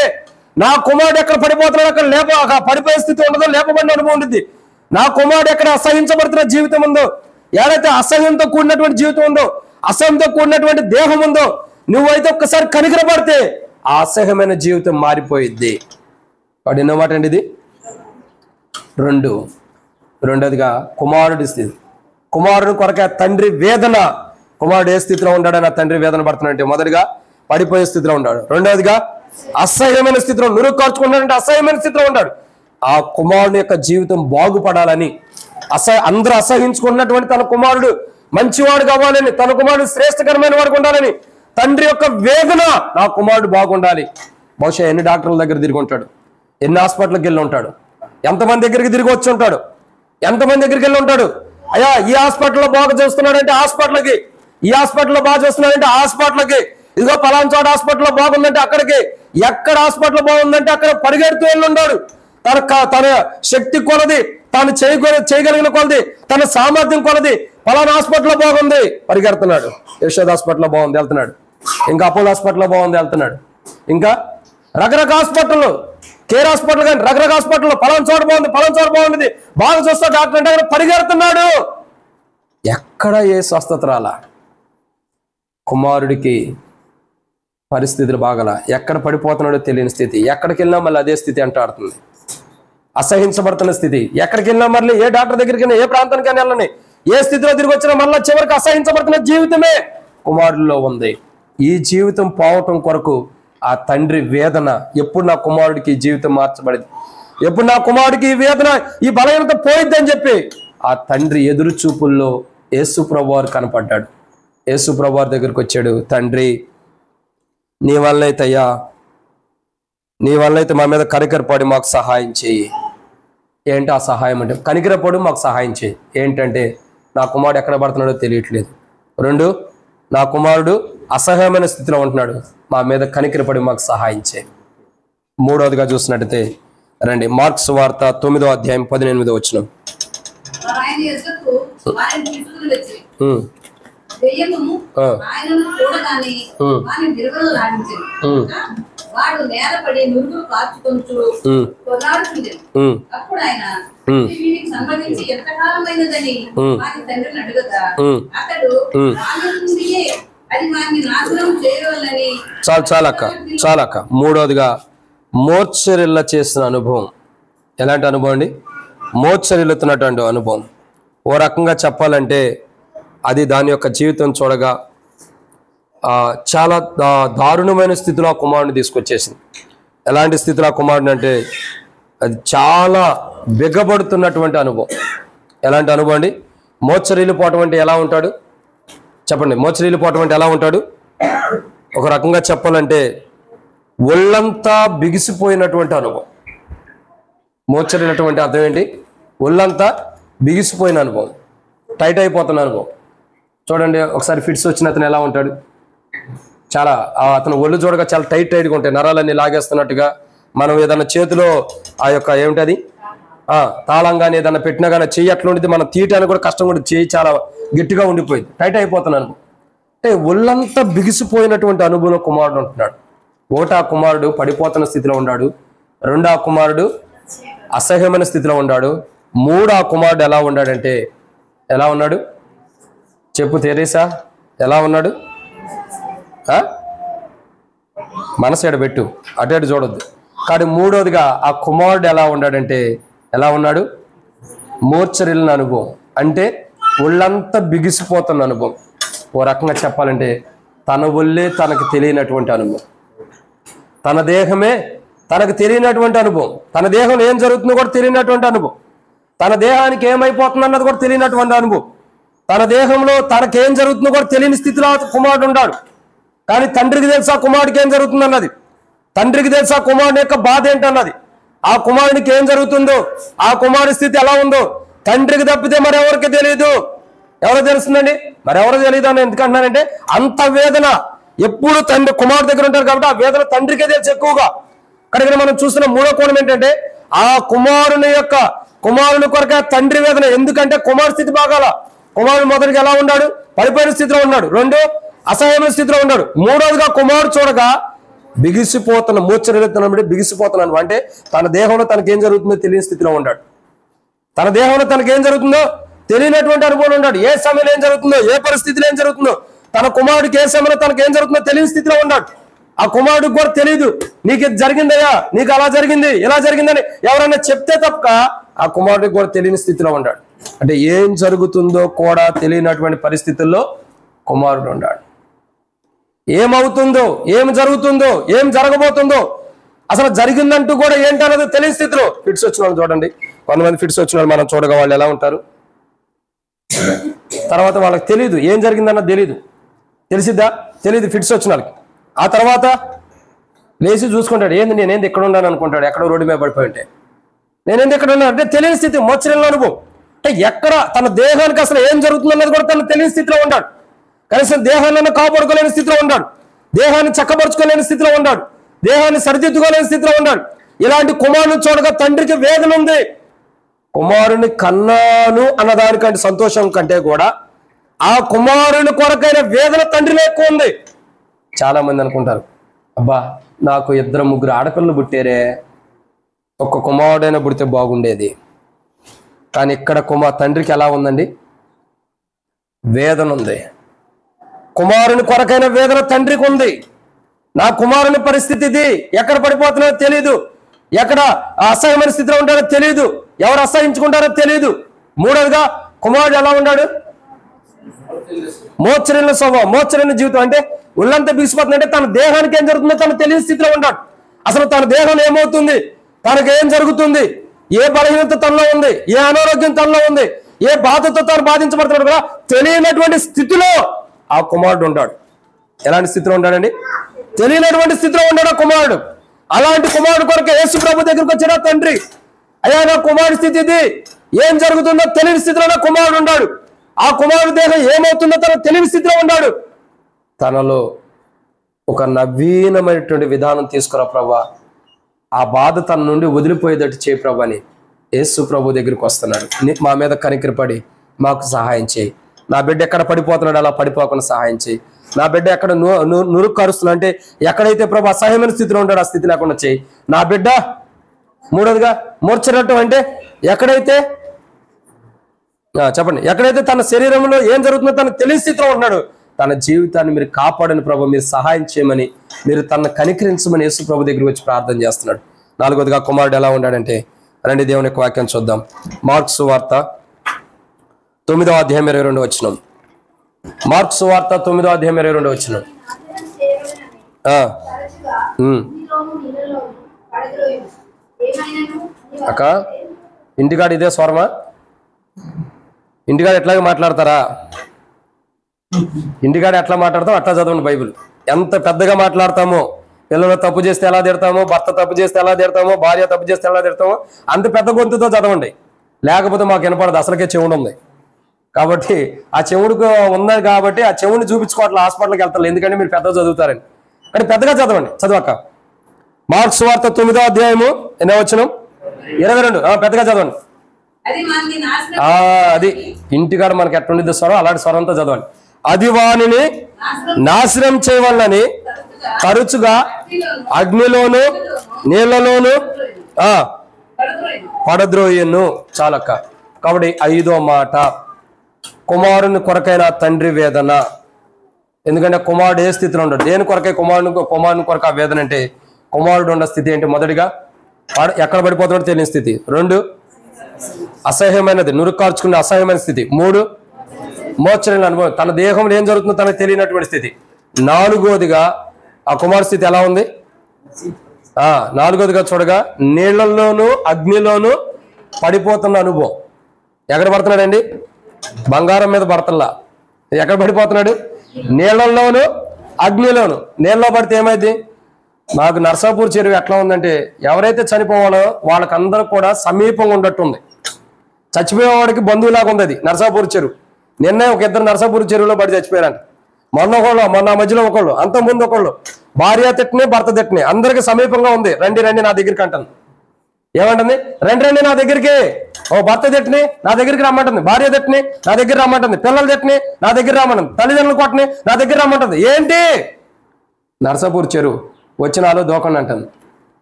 నా కుమారుడు ఎక్కడ పడిపోతున్నాడు అక్కడ పడిపోయే స్థితి ఉండదు, లేపబడిన అనుభవం ఉంటుంది. నా కుమారుడు ఎక్కడ అసహించబడుతున్న జీవితం ఉందో, ఏదైతే అసహ్యంతో కూడినటువంటి జీవితం ఉందో, అసహ్యంతో కూడినటువంటి దేహం ఉందో, నువ్వైతే ఒక్కసారి కనికరపడితే ఆ అసహ్యమైన జీవితం మారిపోయిద్ది. వాడు ఎన్నమాట అండి ఇది? రెండోదిగా కుమారుడి స్థితి. కుమారుడు కొరకే తండ్రి వేదన. కుమారుడు ఏ స్థితిలో ఉన్నాడని ఆ తండ్రి వేదన పడుతున్నాడంటే, మొదటిగా పడిపోయే స్థితిలో ఉన్నాడు. రెండవదిగా అసహ్యమైన స్థితిలో, నురుగు కార్చుకుంటాడంటే అసహ్యమైన స్థితిలో ఉన్నాడు. ఆ కుమారుడు యొక్క జీవితం బాగుపడాలని, అందరూ అసహించుకున్నటువంటి తన కుమారుడు మంచివాడు కావాలని, తన కుమారుడు శ్రేష్టకరమైన వాడు ఉండాలని తండ్రి యొక్క వేదన, నా కుమారుడు బాగుండాలి. బహుశా ఎన్ని డాక్టర్ల దగ్గర తిరిగి ఉంటాడు, ఎన్ని హాస్పిటల్కి వెళ్ళి ఉంటాడు, ఎంతమంది దగ్గరికి తిరిగి వచ్చి ఉంటాడు, ఎంతమంది దగ్గరికి వెళ్ళి ఉంటాడు. అయ్యా ఈ హాస్పిటల్లో బాగా చూస్తున్నాడంటే హాస్పిటల్కి, ఈ హాస్పిటల్లో బాగా చూస్తున్నాడంటే హాస్పిటల్కి, ఇదిగో పలానా చోట హాస్పిటల్లో బాగుందంటే అక్కడికి, ఎక్కడ హాస్పిటల్ బాగుందంటే అక్కడ పరిగెడుతూ వెళ్ళి ఉన్నాడు. తన శక్తి కొలది, తాను చేయగలిగిన కొలది, తన సామర్థ్యం కొలది పలానా హాస్పిటల్లో బాగుంది పరిగెడుతున్నాడు. యశోద హాస్పిటల్లో బాగుంది వెళ్తున్నాడు, ఇంకా అపోలో హాస్పిటల్లో బాగుంది వెళ్తున్నాడు, ఇంకా రకరకాల హాస్పిటల్, కేర్ హాస్పిటల్ కానీ రకరకాల హాస్పిటల్, పలానా చోట బాగుంది, పలానా చోట బాగుంది, బాగా చూస్తా డాక్టర్ అంటే అక్కడ పరిగెడుతున్నాడు. ఎక్కడ ఏ స్వస్థత రాలా. కుమారుడికి పరిస్థితులు బాగల, ఎక్కడ పడిపోతున్నాడో తెలియని స్థితి, ఎక్కడికి వెళ్ళినా మళ్ళీ అదే స్థితి అంటాడుతుంది. అసహించబడుతున్న స్థితి, ఎక్కడికి వెళ్ళినా మళ్ళీ ఏ డాక్టర్ దగ్గరికి వెళ్ళినా, ఏ ప్రాంతానికి వెళ్ళని, ఏ స్థితిలో తిరిగి వచ్చినా మళ్ళీ చివరికి అసహించబడుతున్న జీవితమే కుమారుడిలో ఉంది. ఈ జీవితం పోవటం కొరకు ఆ తండ్రి వేదన, ఎప్పుడు నా కుమారుడికి ఈ జీవితం మార్చబడింది, ఎప్పుడు నా కుమారుడికి ఈ వేదన, ఈ బలహీనత పోయిద్దని చెప్పి ఆ తండ్రి ఎదురు చూపుల్లో యేసు ప్రభువారు కనపడ్డాడు. యేసు ప్రభువారి దగ్గరికి వచ్చాడు. తండ్రి నీ వల్లైతయ్యా, నీ వల్లైతే మా మీద కనికరపడి మాకు సహాయం చేయి. ఏంటి ఆ సహాయం అంటే? కనికరపడు మాకు సహాయం చేయి. ఏంటంటే నా కుమారుడు ఎక్కడ పడుతున్నాడో తెలియట్లేదు. 2, నా కుమారుడు అసహ్యమైన స్థితిలో ఉంటున్నాడు, మా మీద కనికరపడి మాకు సహాయం చేయి. 3వదిగా చూసినట్టయితే రండి, మార్క్స్ వార్త 9వ అధ్యాయం 18వ వచనం. వాడు నేలపడి నురుగులు కార్చుకొనుచు కొలాడుచుండెను. అప్పుడు ఆయన వీరికి సంబంధించి ఎంతకాలమైనదని వారి తండ్రిని అడుగగా అతడు అది వారిని నాశనం చేయవలని. చాలక్క 3వదిగా మోర్చరిల్ల చేసిన అనుభవం. ఎలాంటి అనుభవం అండి? మోర్చరిల్లుతున్నటువంటి అనుభవం. ఓ రకంగా చెప్పాలంటే అది దాని యొక్క జీవితం చూడగా చాలా దారుణమైన స్థితిలో ఆ కుమారుడిని తీసుకొచ్చేసింది. ఎలాంటి స్థితిలో ఆ కుమారుడిని అంటే అది చాలా బిగబడుతున్నటువంటి అనుభవం. ఎలాంటి అనుభవం అండి? మోర్చరిల్లిపోవటం అంటే ఎలా ఉంటాడు చెప్పండి? మోర్చరిల్లిపోవటం అంటే ఎలా ఉంటాడు? ఒక రకంగా చెప్పాలంటే ఒళ్ళంతా బిగిసిపోయినటువంటి అనుభవం. మోర్చరిల్లినటువంటి అర్థం ఏంటి? ఒళ్ళంతా బిగిసిపోయిన అనుభవం, టైట్ అయిపోతున్న అనుభవం. చూడండి ఒకసారి ఫిట్స్ వచ్చిన అతను ఎలా ఉంటాడు? చాలా అతను ఒళ్ళు చూడగా చాలా టైట్గా ఉంటాయి, నరాలన్నీ లాగేస్తున్నట్టుగా. మనం ఏదన్నా చేతిలో ఆ యొక్క ఏమిటది తాళం కానీ ఏదన్నా పెట్టినా కానీ చెయ్యి అట్లా ఉండేది, మనం తీయటానికి కూడా కష్టం ఉంటుంది, చెయ్యి చాలా గట్టిగా ఉండిపోయింది, టైట్ అయిపోతున్నాను. అంటే ఒళ్ళంతా బిగిసిపోయినటువంటి అనుభవంలో కుమారుడు ఉంటున్నాడు. ఒకటి ఆ కుమారుడు పడిపోతున్న స్థితిలో ఉన్నాడు, 2 ఆ కుమారుడు అసహ్యమైన స్థితిలో ఉన్నాడు, 3 ఆ కుమారుడు ఎలా ఉన్నాడంటే ఎలా ఉన్నాడు చెప్పు తెరీసా? ఎలా ఉన్నాడు? మనసు ఎడబెట్టు, అటు చూడొద్దు. కానీ 3వదిగా ఆ కుమారుడు ఎలా ఉన్నాడంటే ఎలా ఉన్నాడు? మోర్చరిల్లిన అనుభవం, అంటే ఒళ్ళంతా బిగిసిపోతున్న అనుభవం. ఓ రకంగా చెప్పాలంటే తన ఒళ్ళే తనకు తెలియనటువంటి అనుభవం, తన దేహమే తనకు తెలియనటువంటి అనుభవం, తన దేహంలో ఏం జరుగుతుందో కూడా తెలియనటువంటి అనుభవం, తన దేహానికి ఏమైపోతుంది అన్నది కూడా తెలియనటువంటి అనుభవం, తన దేహంలో తనకేం జరుగుతుందో కూడా తెలియని స్థితిలో కుమారుడు ఉన్నాడు. కానీ తండ్రికి తెలుసా కుమారుడికి ఏం జరుగుతుంది అన్నది, తండ్రికి తెలుసా కుమారుని యొక్క బాధ ఏంటన్నది, ఆ కుమారునికి ఏం జరుగుతుందో, ఆ కుమారుడి స్థితి ఎలా ఉందో తండ్రికి తప్పితే మరెవరికి తెలియదు. ఎవరో తెలుస్తుందండి? మరెవరో తెలియదు అని ఎందుకంటున్నానంటే అంత వేదన ఎప్పుడు తండ్రి కుమారుడు దగ్గర ఉంటారు కాబట్టి ఆ వేదన తండ్రికే తెలుసు ఎక్కువగా. ఇక్కడ మనం చూస్తున్న 3వ కోణం ఏంటంటే ఆ కుమారుని కొరకే తండ్రి వేదన. ఎందుకంటే కుమారు స్థితి బాగాల, కుమారుడు మొదటిగా ఎలా ఉన్నాడు? పడిపోయిన స్థితిలో ఉన్నాడు. 2 అసహ్యమైన స్థితిలో ఉన్నాడు. 3వదిగా కుమారుడు చూడగా బిగిసిపోతున్న మూర్ఛరెత్తున బిగిసిపోతున్నాను అంటే తన దేహంలో తనకేం జరుగుతుందో తెలియని స్థితిలో ఉన్నాడు. తన దేహంలో తనకేం జరుగుతుందో తెలియనటువంటి అనుభవం ఉన్నాడు. ఏ సమయంలో ఏం జరుగుతుందో, ఏ పరిస్థితిలో ఏం జరుగుతుందో, తన కుమారుడికి ఏ సమయంలో తనకు ఏం జరుగుతుందో తెలియని స్థితిలో ఉన్నాడు. ఆ కుమారుడికి కూడా తెలియదు, నీకు ఇది జరిగిందయ్యా, నీకు అలా జరిగింది, ఇలా జరిగిందని ఎవరైనా చెప్తే తప్ప ఆ కుమారుడికి కూడా తెలియని స్థితిలో ఉన్నాడు. అంటే ఏం జరుగుతుందో కూడా తెలియనటువంటి పరిస్థితుల్లో కుమారుడు ఉన్నాడు. ఏమవుతుందో, ఏం జరుగుతుందో, ఏం జరగబోతుందో, అసలు జరిగిందంటూ కూడా ఏంటన్నది తెలియని స్థితిలో. ఫిట్స్ వచ్చిన వాళ్ళు చూడండి, కొంతమంది ఫిట్స్ వచ్చిన వాళ్ళు మనం చూడగా వాళ్ళు ఎలా ఉంటారు? తర్వాత వాళ్ళకి తెలియదు ఏం జరిగిందన్నది తెలియదు. తెలిసిద్దా? తెలియదు ఫిట్స్ వచ్చిన వాళ్ళకి. ఆ తర్వాత లేచి చూసుకుంటాడు, ఏంది నేనేంది ఎక్కడ ఉన్నాను అనుకుంటాడు. ఎక్కడో రోడ్డు మీద పడిపోయి ఉంటే నేనేంది ఎక్కడ ఉన్నాను అంటే తెలియని స్థితి, మోచరిలో అనుభవం. అంటే ఎక్కడ తన దేహానికి అసలు ఏం జరుగుతుందన్నది కూడా తను తెలియని స్థితిలో ఉన్నాడు. కనీసం దేహాన్ని కాపాడుకోలేని స్థితిలో ఉన్నాడు, దేహాన్ని చక్కపరుచుకోలేని స్థితిలో ఉన్నాడు, దేహాన్ని సరిదిద్దుకోలేని స్థితిలో ఉన్నాడు. ఇలాంటి కుమారుని చూడగా తండ్రికి వేదన ఉంది. కుమారుని కన్నాను అన్నదానికంటే సంతోషం కంటే కూడా ఆ కుమారుని కొరకైన వేదన తండ్రిలో ఎక్కువ ఉంది. చాలా మంది అనుకుంటారు, అబ్బా నాకు 2-3 ఆడపిల్లలు పుట్టారే, ఒక్క కుమారుడైనా పుడితే బాగుండేది. కానీ ఇక్కడ తండ్రికి ఎలా ఉందండి? వేదన ఉంది. కుమారుని కొరకైన వేదన తండ్రికి ఉంది. నా కుమారుని పరిస్థితి ఇది, ఎక్కడ పడిపోతున్నాడో తెలియదు, ఎక్కడ అసహ్యమైన స్థితిలో ఉంటాడో తెలియదు, ఎవరు అసహించుకుంటారో తెలియదు. 3వదిగా కుమారుడు ఎలా ఉన్నాడు? మోచరిన స్వభావం, మోచరిన జీవితం. అంటే ఒళ్ళంతా బిగిసిపోతుంది. అంటే తన దేహానికి ఏం జరుగుతుందో తను తెలియని స్థితిలో ఉన్నాడు. అసలు తన దేహం ఏమవుతుంది, తనకు ఏం జరుగుతుంది, ఏ బలహీనత తనలో ఉంది, ఏ అనారోగ్యం తనలో ఉంది, ఏ బాధతో తాను బాధించబడుతున్నాడు కూడా తెలియనటువంటి స్థితిలో ఆ కుమారుడు ఉన్నాడు. ఎలాంటి స్థితిలో ఉన్నాడండి? తెలియనటువంటి స్థితిలో ఉన్నాడు ఆ కుమారుడు. అలాంటి కుమారుడు కొరకు యేసు ప్రభు దగ్గరికి వచ్చాడు తండ్రి. అయ్యా నా కుమారుడి స్థితి ఇది, ఏం జరుగుతుందో తెలియని స్థితిలో నా కుమారుడు ఉన్నాడు. ఆ కుమారుడు దేహం ఏమవుతుందో తన తెలియని స్థితిలో ఉన్నాడు. తనలో ఒక నవీనమైనటువంటి విధానం తీసుకురా ప్రభా, ఆ బాధ తన నుండి వదిలిపోయేటట్టు చేయి ప్రభా అని యేసు ప్రభు దగ్గరికి వస్తున్నాడు. మా మీద కనికరపడి మాకు సహాయం చేయి. నా బిడ్డ ఎక్కడ పడిపోతున్నాడు అలా పడిపోకుండా సహాయం చేయి. నా బిడ్డ ఎక్కడ నురుక్కు కరుస్తున్నా అంటే ఎక్కడైతే ప్రభు అసహ్యమైన స్థితిలో ఉంటాడో ఆ స్థితి లేకుండా చేయి. నా బిడ్డ 3వదిగా మూర్ఛరటం అంటే ఎక్కడైతే చెప్పండి, ఎక్కడైతే తన శరీరంలో ఏం జరుగుతుందో తనకు తెలియని స్థితిలో ఉన్నాడు, తన జీవితాన్ని మీరు కాపాడని ప్రభు, మీరు సహాయం చేయమని, మీరు తనను కనికరించమని యేసు ప్రభు దగ్గరికి వచ్చి ప్రార్థన చేస్తున్నాడు. 4వదిగా కుమారుడు ఎలా ఉన్నాడంటే రండి దేవుని యొక్క వాక్యం చూద్దాం. మార్క్స్ వార్త 9వ అధ్యాయం 22వ వచనం. మార్క్స్ వార్త 9వ అధ్యాయం 22వ వచనం. అక్క ఇంటికాడ ఇదే స్వరమా? ఇంటికాడ ఎట్లాగే మాట్లాడతారా? ఇంటికాడ ఎట్లా మాట్లాడతాం అట్లా చదవండి బైబిల్. ఎంత పెద్దగా మాట్లాడతామో, పిల్లలు తప్పు చేస్తే ఎలా తిడతామో, భర్త తప్పు చేస్తే ఎలా తిడతామో, భార్య తప్పు చేస్తే ఎలా తిడతామో అంత పెద్ద గొంతుతో చదవండి. లేకపోతే మాకు వినపడదు, అసలుకే చెవుడు ఉంది కాబట్టి. ఆ చెవుడుకు ఉన్నది కాబట్టి ఆ చెవుని చూపించుకోవట్లే, హాస్పిటల్కి వెళ్తారు, ఎందుకంటే మీరు పెద్దగా చదువుతారని. కానీ పెద్దగా చదవండి, చదవక. మార్క్స్ వార్త 9వ అధ్యాయము 8వ వచనం 22. పెద్దగా చదవండి. అది ఇంటికాడ మనకి ఎట్లుండిద్ది స్వరం, అలాంటి స్వరంతో చదవండి. అది వానిని నాశనం చేయవలనని తరచుగా అగ్నిలోను నీళ్లలోను పడద్రోయను. చాలక్క. కాబట్టి 5వ మాట కుమారుని కొరకైన తండ్రి వేదన. ఎందుకంటే కుమారుడు ఏ స్థితిలో ఉండడు, దేని కొరకై కుమారుని కొరకు ఆ వేదన అంటే కుమారుడు ఉన్న స్థితి ఏంటి? మొదటిగా ఎక్కడ పడిపోతున్నాడో తెలియని స్థితి. 2 అసహ్యమైనది, నురుక్కార్చుకునే అసహ్యమైన స్థితి. 3 మోచరిన అనుభవం, తన దేహంలో ఏం జరుగుతుందో తనకు తెలియనటువంటి స్థితి. 4వదిగా ఆ కుమారు స్థితి ఎలా ఉంది? 4వదిగా చూడగా నీళ్లలోను అగ్నిలోను పడిపోతున్న అనుభవం. ఎక్కడ పడుతున్నాడండి? బంగారం మీద పడతల్లా. ఎక్కడ పడిపోతున్నాడు? నీళ్లలోను అగ్నిలోను. నీళ్ళలో పడితే ఏమైంది? మాకు నర్సాపూర్ చెరువు ఎట్లా ఉందంటే ఎవరైతే చనిపోవాలో వాళ్ళకందరూ కూడా సమీపంగా ఉండట్టుంది. చచ్చిపోయేవాడికి బంధువులాగా ఉంది అది నర్సాపూర్ చెరువు. నిన్నే ఒక 2 నర్సాపూర్ చెరువులో పడి చచ్చిపోయారంట. మొన్న మధ్యలో ఒకళ్ళు, అంత ముందు ఒకళ్ళు. భార్య తిట్టనే భర్త తిట్టనే, అందరికి సమీపంగా ఉంది. రండి రండి నా దగ్గరికి అంటాను. ఏమంటుంది? రండి రండి నా దగ్గరికి. ఓ భర్త తిట్టిని నా దగ్గరికి రమ్మంటుంది, భార్య తిట్టిని నా దగ్గర రమ్మంటుంది, పిల్లలు తిట్టిని నా దగ్గర రమ్మంటుంది, తల్లిదండ్రులు కొట్టని నా దగ్గర రమ్మంటుంది. ఏంటి? నర్సాపూర్ చెరువు వచ్చిన వాళ్ళు దూకండి అంటుంది.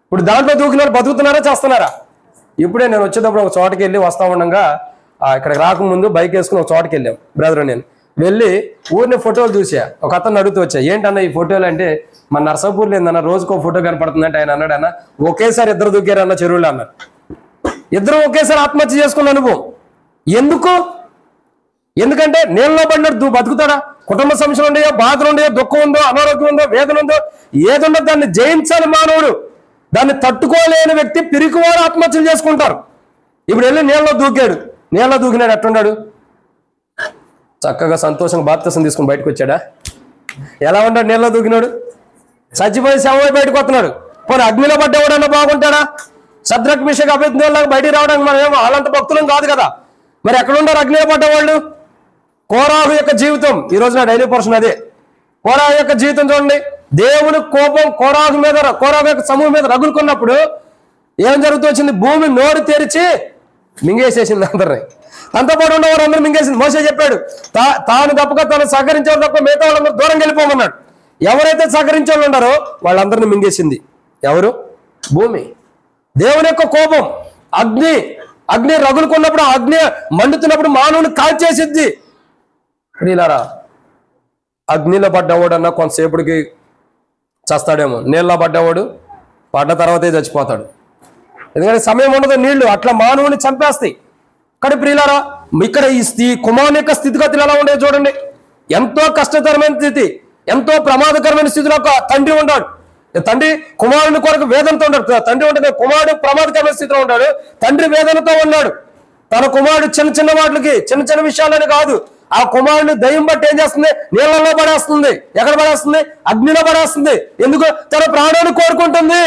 ఇప్పుడు దాంట్లో దూకిన వాళ్ళు బతుకుతున్నారా చేస్తున్నారా? ఇప్పుడే నేను వచ్చేటప్పుడు ఒక చోటకి వెళ్ళి వస్తా ఉండగా ఇక్కడికి రాకముందు బైక్ వేసుకుని ఒక చోటకి వెళ్ళాం బ్రదర్ నేను. వెళ్ళి ఊరిని ఫోటోలు చూసా. ఒక అతను అడుగుతూ వచ్చా, ఏంటన్నా ఈ ఫోటోలు అంటే, మన నర్సాపూర్లో ఏందన్న రోజుకో ఫోటో కనపడుతుందంటే ఆయన అన్నాడు, అన్న ఒకేసారి ఇద్దరు దూకారన్న చెరువులు అన్నారు. ఇద్దరు ఒకేసారి ఆత్మహత్య చేసుకున్న అనుభవం. ఎందుకంటే నీళ్ళలో పడినట్టు బతుకుతాడా? కుటుంబ సమస్యలు ఉండయో, బాధలు ఉండయో, దుఃఖం ఉందో, అనారోగ్యం ఉందో, వేదన ఉందో, ఏదుందో దాన్ని జయించాలి మానవుడు. దాన్ని తట్టుకోలేని వ్యక్తి పిరికివారు ఆత్మహత్యలు చేసుకుంటారు. ఇప్పుడు వెళ్ళి నీళ్ళలో దూకాడు, నీళ్ళలో దూకినాడు, ఎట్టున్నాడు? చక్కగా సంతోషంగా బాప్తిసం తీసుకుని బయటకు వచ్చాడా? ఎలా ఉన్నాడు? నీళ్ళలో దూకినాడు, చచ్చిపోయి శవమై బయటకు వస్తున్నాడు. పోనీ అగ్నిలో పడ్డవాడన్నా బాగుంటాడా? శద్రక్ మిషక్ అభిజ్ఞలాగా బయటికి రావడానికి మనం ఏమో అలాంటి భక్తులం కాదు కదా. మరి ఎక్కడ ఉన్నారు అగ్నిలో పడ్డవాళ్ళు? కోరాహు యొక్క జీవితం ఈ రోజు నా డైలీ పోర్షన్ అదే. కోరాహు యొక్క జీవితం చూడండి. దేవుని కోపం కోరాహు యొక్క సమూహం మీద రగులుకున్నప్పుడు ఏం జరుగుతూ వచ్చింది? భూమి నోరు తెరిచి మింగేసేసింది అందరినీ. అంతా పాటు ఉన్నవారు అందరూ మింగేసింది. మోసే చెప్పాడు, తాను తప్పక తను సహకరించే తప్ప మిగతా వాళ్ళందరూ దూరం వెళ్ళిపోమన్నాడు. ఎవరైతే సహకరించే వాళ్ళు ఉన్నారో వాళ్ళందరినీ మింగేసింది. ఎవరు? భూమి. దేవుని యొక్క కోపం అగ్ని రగులుకున్నప్పుడు, అగ్ని మండుతున్నప్పుడు మానవుని కాల్చేసిద్ది. ఇలారా అగ్నిలో పడ్డవాడన్నా కొంతసేపటికి చస్తాడేమో, నీళ్ళలో పడ్డవాడు పడ్డ తర్వాతే చచ్చిపోతాడు. ఎందుకంటే సమయం ఉండదు, నీళ్లు అట్లా మానవుని చంపేస్తాయి. కానీ ప్రియులారా, ఇక్కడ ఈ కుమారుని యొక్క స్థితిగతులు ఎలా ఉండేవి చూడండి. ఎంతో కష్టతరమైన స్థితి, ఎంతో ప్రమాదకరమైన స్థితిలో ఒక తండ్రి ఉన్నాడు. తండ్రి కుమారుని కొరకు వేదనతో ఉన్నాడు. తండ్రి ఉంటే కుమారుడు ప్రమాదకరమైన స్థితిలో ఉన్నాడు, తండ్రి వేదనతో ఉన్నాడు. తన కుమారుడు చిన్న వాటికి చిన్న విషయాలని కాదు, ఆ కుమారుని దయ్యం బట్టి ఏం చేస్తుంది? నీళ్ళలో పడేస్తుంది. ఎక్కడ పడేస్తుంది? అగ్నిలో పడేస్తుంది. ఎందుకు? తన ప్రాణాన్ని కోరుకుంటుంది.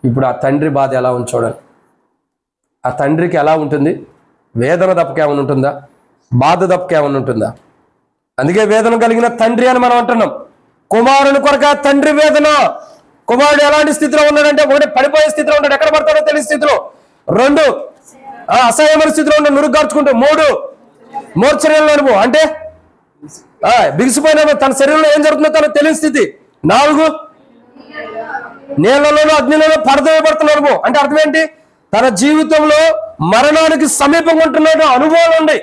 ఇప్పుడు ఆ తండ్రి బాధ ఎలా ఉంది చూడండి. ఆ తండ్రికి ఎలా ఉంటుంది? వేదన తప్పకేమన్నా ఉంటుందా? బాధ తప్పకేమన్నా ఉంటుందా? అందుకే వేదన కలిగిన తండ్రి అని మనం అంటున్నాం. కుమారుని కొరక తండ్రి వేదన. కుమారుడు ఎలాంటి స్థితిలో ఉన్నాడంటే, ఒకటి పడిపోయే స్థితిలో ఉన్నాడు, ఎక్కడ పడతాడో తెలియని స్థితిలో. 2 అసహ్యమైన స్థితిలో ఉన్నాడు, నురుగార్చుకుంటూ. 3 మూర్ఛనీయంలో అనుభవం, అంటే బిగిసిపోయిన తన శరీరంలో ఏం జరుగుతుందో తనకు తెలియని స్థితి. 4 నీళ్లలోనూ అగ్నిలోనూ పడదవేయబడుతున్న అనుభవం. అంటే అర్థం ఏంటి? తన జీవితంలో మరణానికి సమీపంగా ఉంటున్న అనుభవాలు ఉన్నాయి.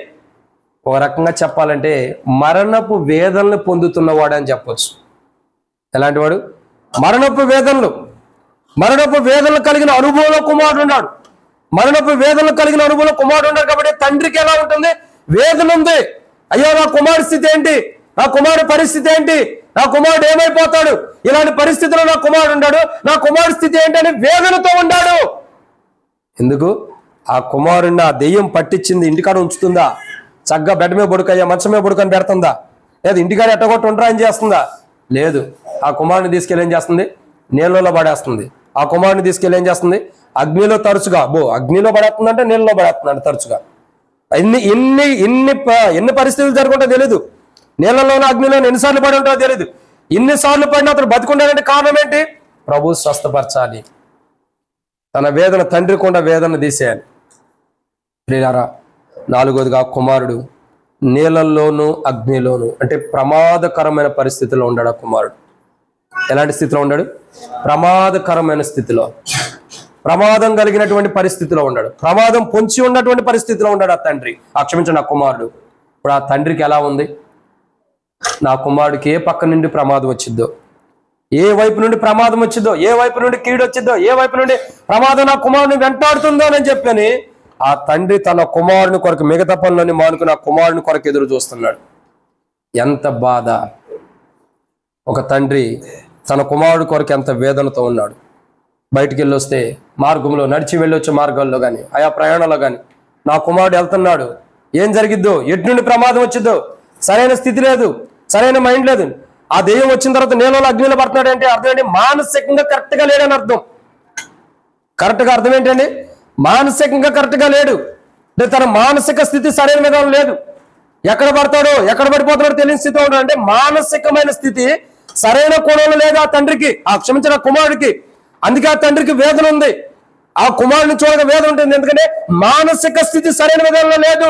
ఒక రకంగా చెప్పాలంటే మరణపు వేదనలు పొందుతున్నవాడు అని చెప్పొచ్చు. ఎలాంటి వాడు? మరణపు వేదనలు కలిగిన అనుభవంలో కుమారుడు ఉన్నాడు. మరణపు వేదనలు కలిగిన అనుభవంలో కుమారుడు ఉన్నాడు. కాబట్టి తండ్రికి ఎలా ఉంటుంది? వేదన ఉంది. అయ్యో నా కుమారుడి స్థితి ఏంటి? నా కుమారుడి పరిస్థితి ఏంటి? నా కుమారుడు ఏమైపోతాడు? ఇలాంటి పరిస్థితిలో నా కుమారుడు ఉన్నాడు, నా కుమారుడి స్థితి ఏంటి అని వేదనతో ఉన్నాడు. ఎందుకు? ఆ కుమారుడిని ఆ దెయ్యం పట్టించింది ఇంటికాడ ఉంచుతుందా? చక్కగా బెడ్ మీద పడుకయ్యా, మంచం మీద పడుకొని పెడుతుందా? లేదు ఇంటికాడ ఎట్టగొట్టి ఉండరా అని చేస్తుందా? లేదు. ఆ కుమారుని తీసుకెళ్ళి ఏం చేస్తుంది? నీళ్ళలో పడేస్తుంది. ఆ కుమారుని తీసుకెళ్ళి ఏం చేస్తుంది? అగ్నిలో తరచుగా అగ్నిలో పడేస్తుందంటే నీళ్ళలో పడేస్తుందంటే తరచుగా. ఎన్ని పరిస్థితులు జరుగుంటో తెలీదు. నీళ్ళలోనూ అగ్నిలోనూ ఎన్నిసార్లు పడి ఉంటుందో తెలీదు. ఇన్నిసార్లు పడిన అతను బతుకుండాలంటే కారణం ఏంటి? ప్రభు స్వస్థపరచాలి. తన వేదన తండ్రికుండా వేదన తీసేయాలి. ప్రియులారా, 4వదిగా కుమారుడు నీళ్ళల్లోనూ అగ్నిలోనూ, అంటే ప్రమాదకరమైన పరిస్థితిలో ఉన్నాడు. ఆ కుమారుడు ఎలాంటి స్థితిలో ఉన్నాడు? ప్రమాదకరమైన స్థితిలో, ప్రమాదం కలిగినటువంటి పరిస్థితిలో ఉన్నాడు. ప్రమాదం పొంచి ఉన్నటువంటి పరిస్థితిలో ఉన్నాడు ఆ తండ్రి. క్షమించండి, ఆ కుమారుడు. ఇప్పుడు ఆ తండ్రికి ఎలా ఉంది? నా కుమారుడికి ఏ పక్క నుండి ప్రమాదం వచ్చిద్దో, ఏ వైపు నుండి ప్రమాదం వచ్చిద్దో, ఏ వైపు నుండి కీడు వచ్చిద్దో, ఏ వైపు నుండి ప్రమాదం నా కుమారుని వెంటాడుతుందో అని చెప్పని ఆ తండ్రి తన కుమారుని కొరకు మిగతా పనులని మానుకుని ఆ కుమారుని కొరకు ఎదురు చూస్తున్నాడు. ఎంత బాధ! ఒక తండ్రి తన కుమారుడి కొరకు ఎంత వేదనతో ఉన్నాడు. బయటికి వెళ్ళొస్తే మార్గంలో, నడిచి వెళ్ళొచ్చే మార్గాల్లో కానీ, ఆయా ప్రయాణంలో కానీ నా కుమారుడు వెళ్తున్నాడు, ఏం జరిగిద్దో, ఎటు నుండి ప్రమాదం వచ్చిద్దో, సరైన స్థితి లేదు, సరైన మైండ్ లేదు. ఆ దెయ్యం వచ్చిన తర్వాత నీళ్ళలో అగ్నిలో పడుతున్నాడు అంటే అర్థం ఏంటి? మానసికంగా కరెక్ట్గా లేడని అర్థం. కరెక్ట్గా అర్థం ఏంటండి? మానసికంగా కరెక్ట్గా లేడు. అంటే తన మానసిక స్థితి సరైన విధానం లేదు. ఎక్కడ పడతాడో, ఎక్కడ పడిపోతాడో తెలియని స్థితిలో ఉన్నాడు. అంటే మానసికమైన స్థితి సరైన కోణంలో లేదు ఆ తండ్రికి, క్షమించిన కుమారుడికి. అందుకే ఆ తండ్రికి వేదన ఉంది. ఆ కుమారుని చూడగా వేదన ఉంటుంది. ఎందుకంటే మానసిక స్థితి సరైన విధానంలో లేదు.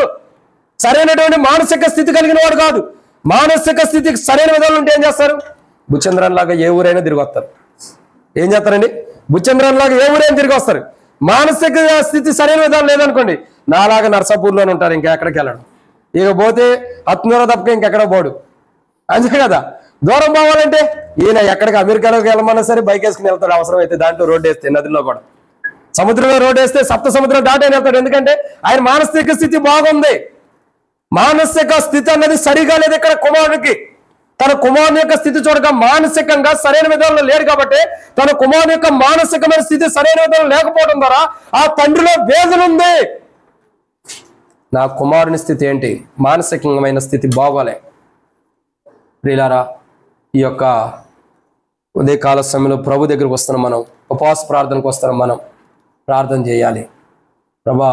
సరైనటువంటి మానసిక స్థితి కలిగిన వాడు కాదు. మానసిక స్థితికి సరైన విధానంలో ఉంటే ఏం చేస్తారు? బుచ్చంద్రాన్ లాగా ఏ ఊరైనా తిరిగి వస్తారు. ఏం చేస్తారండి? బుచ్చంద్రాన్ లాగా ఏ ఊరైనా తిరిగి వస్తారు. మానసిక స్థితి సరైన విధానం లేదనుకోండి, నాలాగా నర్సాపూర్లోనే ఉంటారు, ఇంకెక్కడికి వెళ్ళడం. ఇక పోతే అత్మూర తప్పక ఇంకెక్కడ పోడు. అంతే కదా. దూరం పోవాలంటే ఈయన ఎక్కడికి అమెరికాలోకి వెళ్ళమన్నా సరే బైక్ వేసుకుని వెళ్తాడు. అవసరం అయితే దాంట్లో రోడ్డు వేస్తే, నదిలో కూడా సముద్రంలో రోడ్డు వేస్తే సప్త సముద్రం దాటని వెళ్తాడు. ఎందుకంటే ఆయన మానసిక స్థితి బాగుంది. మానసిక స్థితి అన్నది సరిగా లేదు ఇక్కడ కుమారునికి. తన కుమారుని యొక్క స్థితి చూడక మానసికంగా సరైన విధానంలో లేడు కాబట్టి, తన కుమారుని యొక్క మానసికమైన స్థితి సరైన విధానం లేకపోవడం ద్వారా ఆ తండ్రిలో వేదన ఉంది. నా కుమారుని స్థితి ఏంటి? మానసికమైన స్థితి బాగోలే. ప్రియులారా, ఈ యొక్క ఉదయకాల సమయంలో ప్రభు దగ్గరికి వస్తున్నాం. మనం ఉపవాస ప్రార్థనకు వస్తున్నాం. మనం ప్రార్థన చేయాలి. ప్రభా,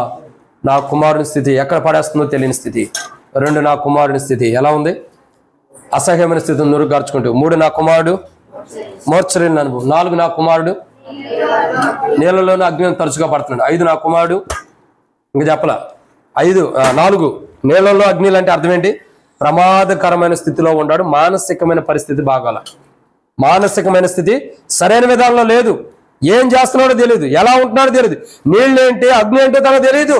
నా కుమారుని స్థితి ఎక్కడ పడేస్తుందో తెలియని స్థితి. 2, నా కుమారుని స్థితి ఎలా ఉంది? అసహ్యమైన స్థితిని నురుగార్చుకుంటూ. 3, నా కుమారుడు మోర్చలేని అనుభవం. 4, నా కుమారుడు నీళ్ళలోనూ అగ్ని తరచుగా పడుతున్నాడు. 5, నా కుమారుడు ఇంకా చెప్పలా. 4 నీళ్ళలో అగ్నిలు అంటే అర్థం ఏంటి? ప్రమాదకరమైన స్థితిలో ఉన్నాడు. మానసికమైన పరిస్థితి బాగాల. మానసికమైన స్థితి సరైన విధానంలో లేదు. ఏం చేస్తున్నాడో తెలియదు, ఎలా ఉంటున్నాడో తెలియదు. నీళ్ళు ఏంటి, అగ్ని ఏంటో తనకు తెలియదు.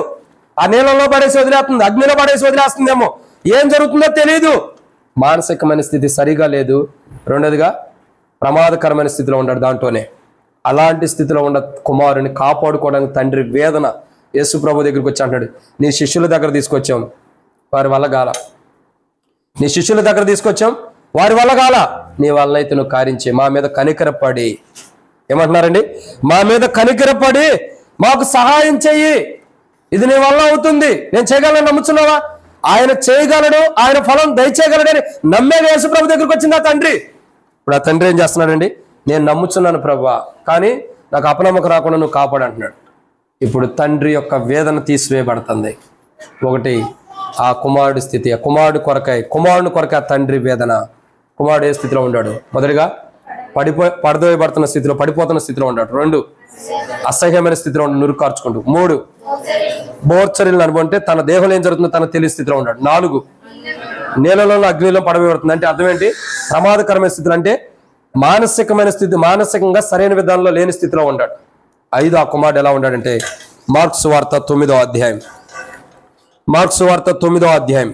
ఆ నీళ్ళలో పడేసి వదిలేస్తుంది, అగ్నిలో పడేసి వదిలేస్తుందేమో. ఏం జరుగుతుందో తెలియదు. మానసికమైన స్థితి సరిగా లేదు. 2దిగా ప్రమాదకరమైన స్థితిలో ఉన్నాడు. దాంట్లోనే అలాంటి స్థితిలో ఉన్న కుమారుని కాపాడుకోవడానికి తండ్రి వేదన. యేసు ప్రభు దగ్గరికి వచ్చి అంటాడు, నీ శిష్యుల దగ్గర తీసుకొచ్చాం, వారి వల్ల గాల. నీ శిష్యుల దగ్గర తీసుకొచ్చాం, వారి వల్ల గాల. నీ వల్ల అయితే నువ్వు కార్యం చేయి. మా మీద కనికరపడి, ఏమంటున్నారండి? మా మీద కనికరపడి మాకు సహాయం చెయ్యి. ఇది నీ వల్ల అవుతుంది. నేను చేయగలను నమ్ముతున్నావా? ఆయన చేయగలడు, ఆయన ఫలం దయచేయగలడని నమ్మే యేసు ప్రభు దగ్గరికి వచ్చింది ఆ తండ్రి. ఇప్పుడు ఆ తండ్రి ఏం చేస్తున్నాడండి? నేను నమ్ముచున్నాను ప్రభువా, కానీ నాకు అపనమ్మకం రాకుండా నువ్వు కాపాడు అంటున్నాడు. ఇప్పుడు తండ్రి యొక్క వేదన తీసివేయబడుతుంది. 1, ఆ కుమారుడి స్థితి. ఆ కుమారుడు కొరకై ఆ తండ్రి వేదన. కుమారుడు ఏ స్థితిలో ఉన్నాడు? మొదటిగా పడదోయబడుతున్న స్థితిలో, పడిపోతున్న స్థితిలో ఉన్నాడు. 2, అసహ్యమైన స్థితిలో ఉండి నురుకార్చుకుంటూ. 3, బోర్చరిల్ని అనుకుంటే తన దేహంలో ఏం జరుగుతుందో తన తెలియ స్థితిలో ఉన్నాడు. 4, నీళ్ళలో అగ్నిలో పడవేయబడుతుంది. అంటే అర్థం ఏంటి? ప్రమాదకరమైన స్థితిలో, అంటే మానసికమైన స్థితి, మానసికంగా సరైన విధానంలో లేని స్థితిలో ఉన్నాడు. 5, ఆ కుమారుడు ఎలా ఉన్నాడంటే మార్కు సువార్త 9వ అధ్యాయం. మార్కు సువార్త 9వ అధ్యాయం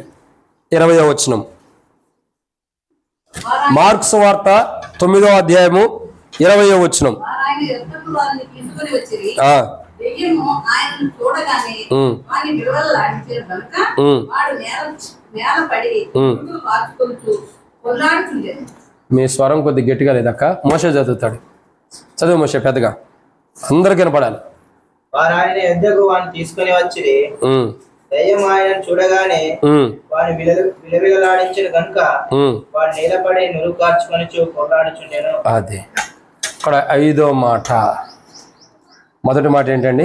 20వ వచనం. మార్కు సువార్త 9వ అధ్యాయము 20వ వచనం. మీ స్వరం కొద్ది గట్టిగా లేదక్క. మోషే చదువుతాడు. చదువు మోషే పెద్దగా, అందరికి వినపడాలి. వారు ఆయన యొద్దకు వారిని తీసుకుని వచ్చి దయ్యం ఆయన చూడగానే వారిని విలవిలలాడించిన కనుక వారు నీలపడి నురుగు కార్చుకొని కొట్లాడుచుండెను. అది ఇక్కడ 5వ మాట. మొదటి మాట ఏంటండి?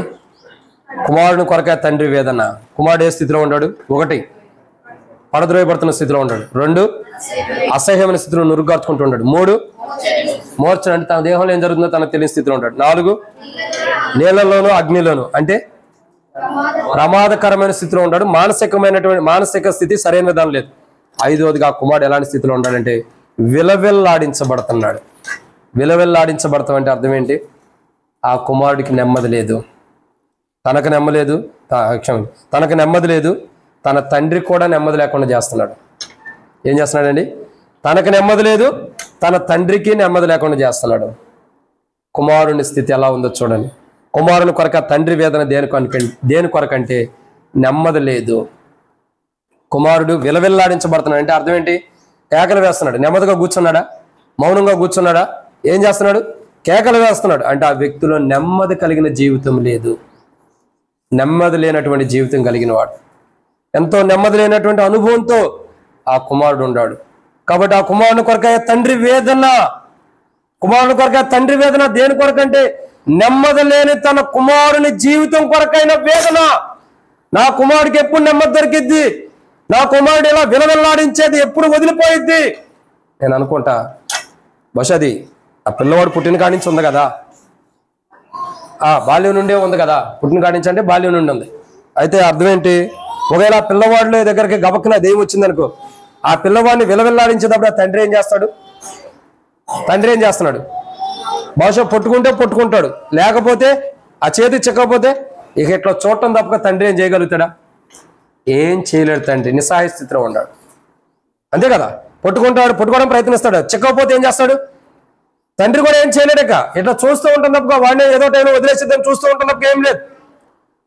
కుమారుని కొరకే తండ్రి వేదన. కుమారుడు ఏ స్థితిలో ఉన్నాడు? 1, పడద్రోయబడుతున్న స్థితిలో ఉన్నాడు. 2, అసహ్యమైన స్థితిలో నురుగార్చుకుంటూ ఉన్నాడు. 3, మోర్చన అంటే తన దేహంలో ఏం జరుగుతుందో తనకు తెలియని స్థితిలో ఉంటాడు. 4, నీళ్ళలోను అగ్నిలోను అంటే ప్రమాదకరమైన స్థితిలో ఉంటాడు. మానసిక స్థితి సరైన విధానం లేదు. 5వదిగా ఆ కుమారుడు ఎలాంటి స్థితిలో ఉన్నాడంటే విలవిల్లాడించబడుతున్నాడు. విలవిల్లాడించబడతాం అంటే అర్థం ఏంటి? ఆ కుమారుడికి నెమ్మది లేదు, తనకు నెమ్మది లేదు, తన తండ్రి కూడా నెమ్మది లేకుండా చేస్తున్నాడు. ఏం చేస్తున్నాడండి? తనకు నెమ్మది లేదు, తన తండ్రికి నెమ్మది లేకుండా చేస్తున్నాడు. కుమారుని స్థితి ఎలా ఉందో చూడండి. కుమారుని కొరక తండ్రి వేదన దేని కొరకంటే నెమ్మది లేదు. కుమారుడు విలవిల్లాడించబడుతున్నాడు అంటే అర్థం ఏంటి? కేకలు వేస్తున్నాడు. నెమ్మదిగా కూర్చున్నాడా? మౌనంగా కూర్చున్నాడా? ఏం చేస్తున్నాడు? కేకలు వేస్తున్నాడు. అంటే ఆ వ్యక్తిలో నెమ్మది కలిగిన జీవితం లేదు. నెమ్మది లేనటువంటి జీవితం కలిగిన వాడు, ఎంతో నెమ్మది లేనటువంటి అనుభవంతో ఆ కుమారుడు ఉన్నాడు. కాబట్టి ఆ కుమారుని కొరక తండ్రి వేదన, కుమారుని కొరక తండ్రి వేదన దేని కొరకంటే నెమ్మది లేని తన కుమారుని జీవితం కొరకైన వేదన. నా కుమారుడికి ఎప్పుడు నెమ్మది దొరికిద్ది? నా కుమారుడు ఇలా విలవిల్లాడించేది ఎప్పుడు వదిలిపోయిద్ది? నేను అనుకుంటా బహుశా అది ఆ పిల్లవాడు పుట్టిన కాడి నుంచి ఉంది కదా. బాల్యం నుండే ఉంది కదా, పుట్టిన కాడి నుంచి అంటే బాల్యం నుండి ఉంది. అయితే అర్థం ఏంటి, ఒకవేళ ఆ పిల్లవాడి దగ్గరికి గబక్కున దెయ్యం వచ్చిందనుకో, ఆ పిల్లవాడిని విలవిల్లాడించేటప్పుడు ఆ తండ్రి ఏం చేస్తాడు? తండ్రి ఏం చేస్తున్నాడు? బహుశా పట్టుకుంటే పట్టుకుంటాడు, లేకపోతే ఆ చేతి చిక్కకపోతే ఇక ఇట్లా చూడటం తప్పక తండ్రి ఏం చేయగలుగుతాడా? ఏం చేయలేడు. తండ్రి నిస్సహాయ స్థితిలో ఉన్నాడు, అంతే కదా. పట్టుకోవడం ప్రయత్నిస్తాడు, చిక్కకపోతే ఏం చేస్తాడు? తండ్రి కూడా ఏం చేయలేడక ఇట్లా చూస్తూ ఉంటుంది తప్ప, వాడిని ఏదో టైంలో వదిలేసేద్దాం చూస్తూ ఉంటుంది తప్ప ఏం లేదు.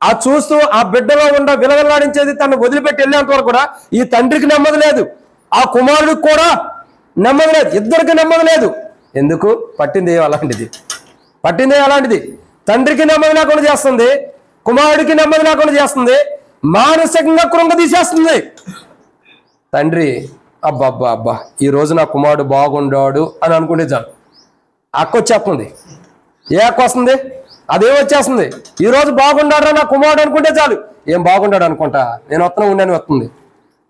ఆ చూస్తూ ఆ బిడ్డలో ఉన్న విలవిల్లాడించేది తను వదిలిపెట్టి వెళ్ళేంత వరకు కూడా ఈ తండ్రికి నెమ్మది లేదు, ఆ కుమారుడికి కూడా నెమ్మది లేదు, ఇద్దరికి నెమ్మది లేదు. ఎందుకు? పట్టింది అలాంటిది. తండ్రికి నెమ్మది లేకుండా చేస్తుంది, కుమారుడికి నెమ్మది లేకుండా చేస్తుంది, మానసికంగా కృంగదీసేస్తుంది. తండ్రి అబ్బా ఈ రోజు నా కుమారుడు బాగుండాడు అని అనుకుంటే చాలు, అక్క వచ్చేస్తుంది. ఏ అక్క వస్తుంది? అదేం వచ్చేస్తుంది. ఈ రోజు బాగుండాడు నా కుమారుడు అనుకుంటే చాలు, ఏం బాగుండాడు అనుకుంటా, నేను ఉండని వస్తుంది,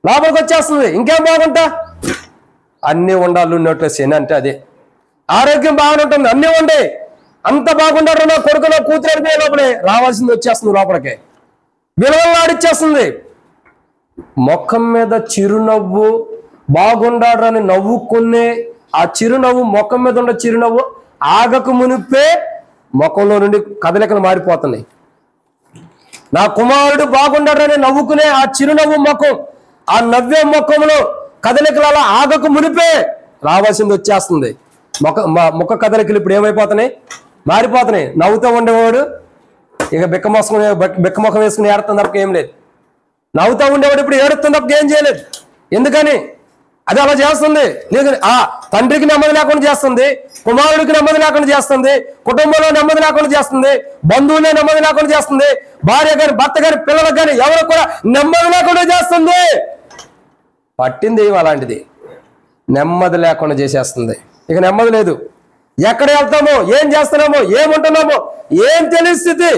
లోపలికి వచ్చేస్తుంది. ఇంకేం బాగుంటా? అన్నీ ఉండాలి ఉన్నట్లు శని అంటే అదే. ఆరోగ్యం బాగానే ఉంటుంది, అన్నీ ఉండే, అంత బాగుండాడు నా కొడుకు నా కూతురు అడిపోయే లోపలే రావాల్సింది వచ్చేస్తుంది, లోపలికే విలువలాడిచ్చేస్తుంది. ముఖం మీద చిరునవ్వు, బాగుండాడు అని నవ్వుకునే ఆ చిరునవ్వు, ముఖం మీద ఉన్న చిరునవ్వు ఆగకు మునిపే ముఖంలో నుండి కదలికలు మారిపోతున్నాయి. నా కుమారుడు బాగుండాడు అని నవ్వుకునే ఆ చిరునవ్వు ముఖం, ఆ నవ్వే ముఖంలో కదలికలు అలా ఆగకు మునిపే రావాల్సింది వచ్చేస్తుంది. ముఖ కదలికలు ఇప్పుడు ఏమైపోతున్నాయి? మారిపోతున్నాయి. నవ్వుతూ ఉండేవాడు ఇక బిక్కముఖం వేసుకుని ఏడుతుంది తప్ప ఏం లేదు. నవ్వుతూ ఉండేవాడు ఇప్పుడు ఏడుతుంది తప్ప ఏం చేయలేదు. ఎందుకని? అది అలా చేస్తుంది. ఆ తండ్రికి నెమ్మది లేకుండా చేస్తుంది, కుమారుడికి నెమ్మది లేకుండా చేస్తుంది, కుటుంబంలో నెమ్మది లేకుండా చేస్తుంది, బంధువులే నెమ్మది లేకుండా చేస్తుంది, భార్య గాని భర్త గాని పిల్లలకు కానీ ఎవరు కూడా నెమ్మది లేకుండా చేస్తుంది. పట్టింది అలాంటిది, నెమ్మది లేకుండా చేసేస్తుంది. ఇక నెమ్మది లేదు. ఎక్కడ వెళ్తామో, ఏం చేస్తున్నామో, ఏముంటున్నామో ఏం తెలియని స్థితి.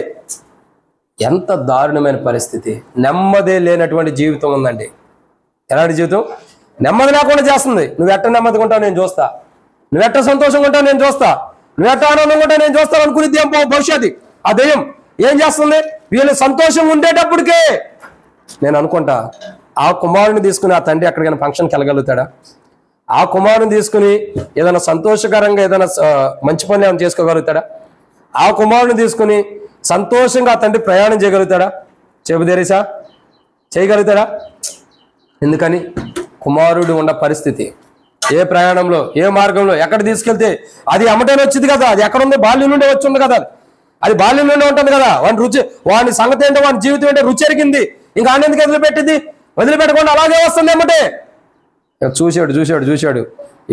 ఎంత దారుణమైన పరిస్థితి. నెమ్మది లేనటువంటి జీవితం ఉందండి. ఎలాంటి జీవితం? నెమ్మది లేకుండా చేస్తుంది. నువ్వు ఎట్ట నెమ్మదిగా ఉంటావు నేను చూస్తా, నువ్వు ఎట్ట సంతోషంగా ఉంటావు నేను చూస్తా, నువ్వు ఎట్ట ఆనందంగా ఉంటావు నేను చూస్తాను అనుకునేది ఏం భవిష్యత్తు. ఆ దెయ్యం ఏం చేస్తుంది? వీళ్ళు సంతోషం ఉండేటప్పటికే నేను అనుకుంటా, ఆ కుమారుని తీసుకుని ఆ తండ్రి ఎక్కడికైనా ఫంక్షన్కి వెళ్ళగలుగుతాడా? ఆ కుమారుని తీసుకుని ఏదైనా సంతోషకరంగా ఏదైనా మంచి పని ఏమైనా చేసుకోగలుగుతాడా? ఆ కుమారుని తీసుకుని సంతోషంగా ఆ తండ్రి ప్రయాణం చేయగలుగుతాడా? చెబుదేరీసా చేయగలుగుతాడా? ఎందుకని? కుమారుడు ఉన్న పరిస్థితి, ఏ ప్రయాణంలో, ఏ మార్గంలో, ఎక్కడ తీసుకెళ్తే అది అమ్మటైనా వచ్చింది కదా, అది ఎక్కడ ఉంది? బాల్యం నుండే వచ్చింది కదా, అది బాల్యం నుండే ఉంటుంది కదా. వాని సంగతి ఏంటో, వాని జీవితం ఏంటో రుచి ఎరిగింది. ఇంకా ఆయన ఎందుకు వదిలిపెట్టింది? వదిలిపెట్టకుండా అలాగే వస్తుంది అమ్మటే. చూశాడు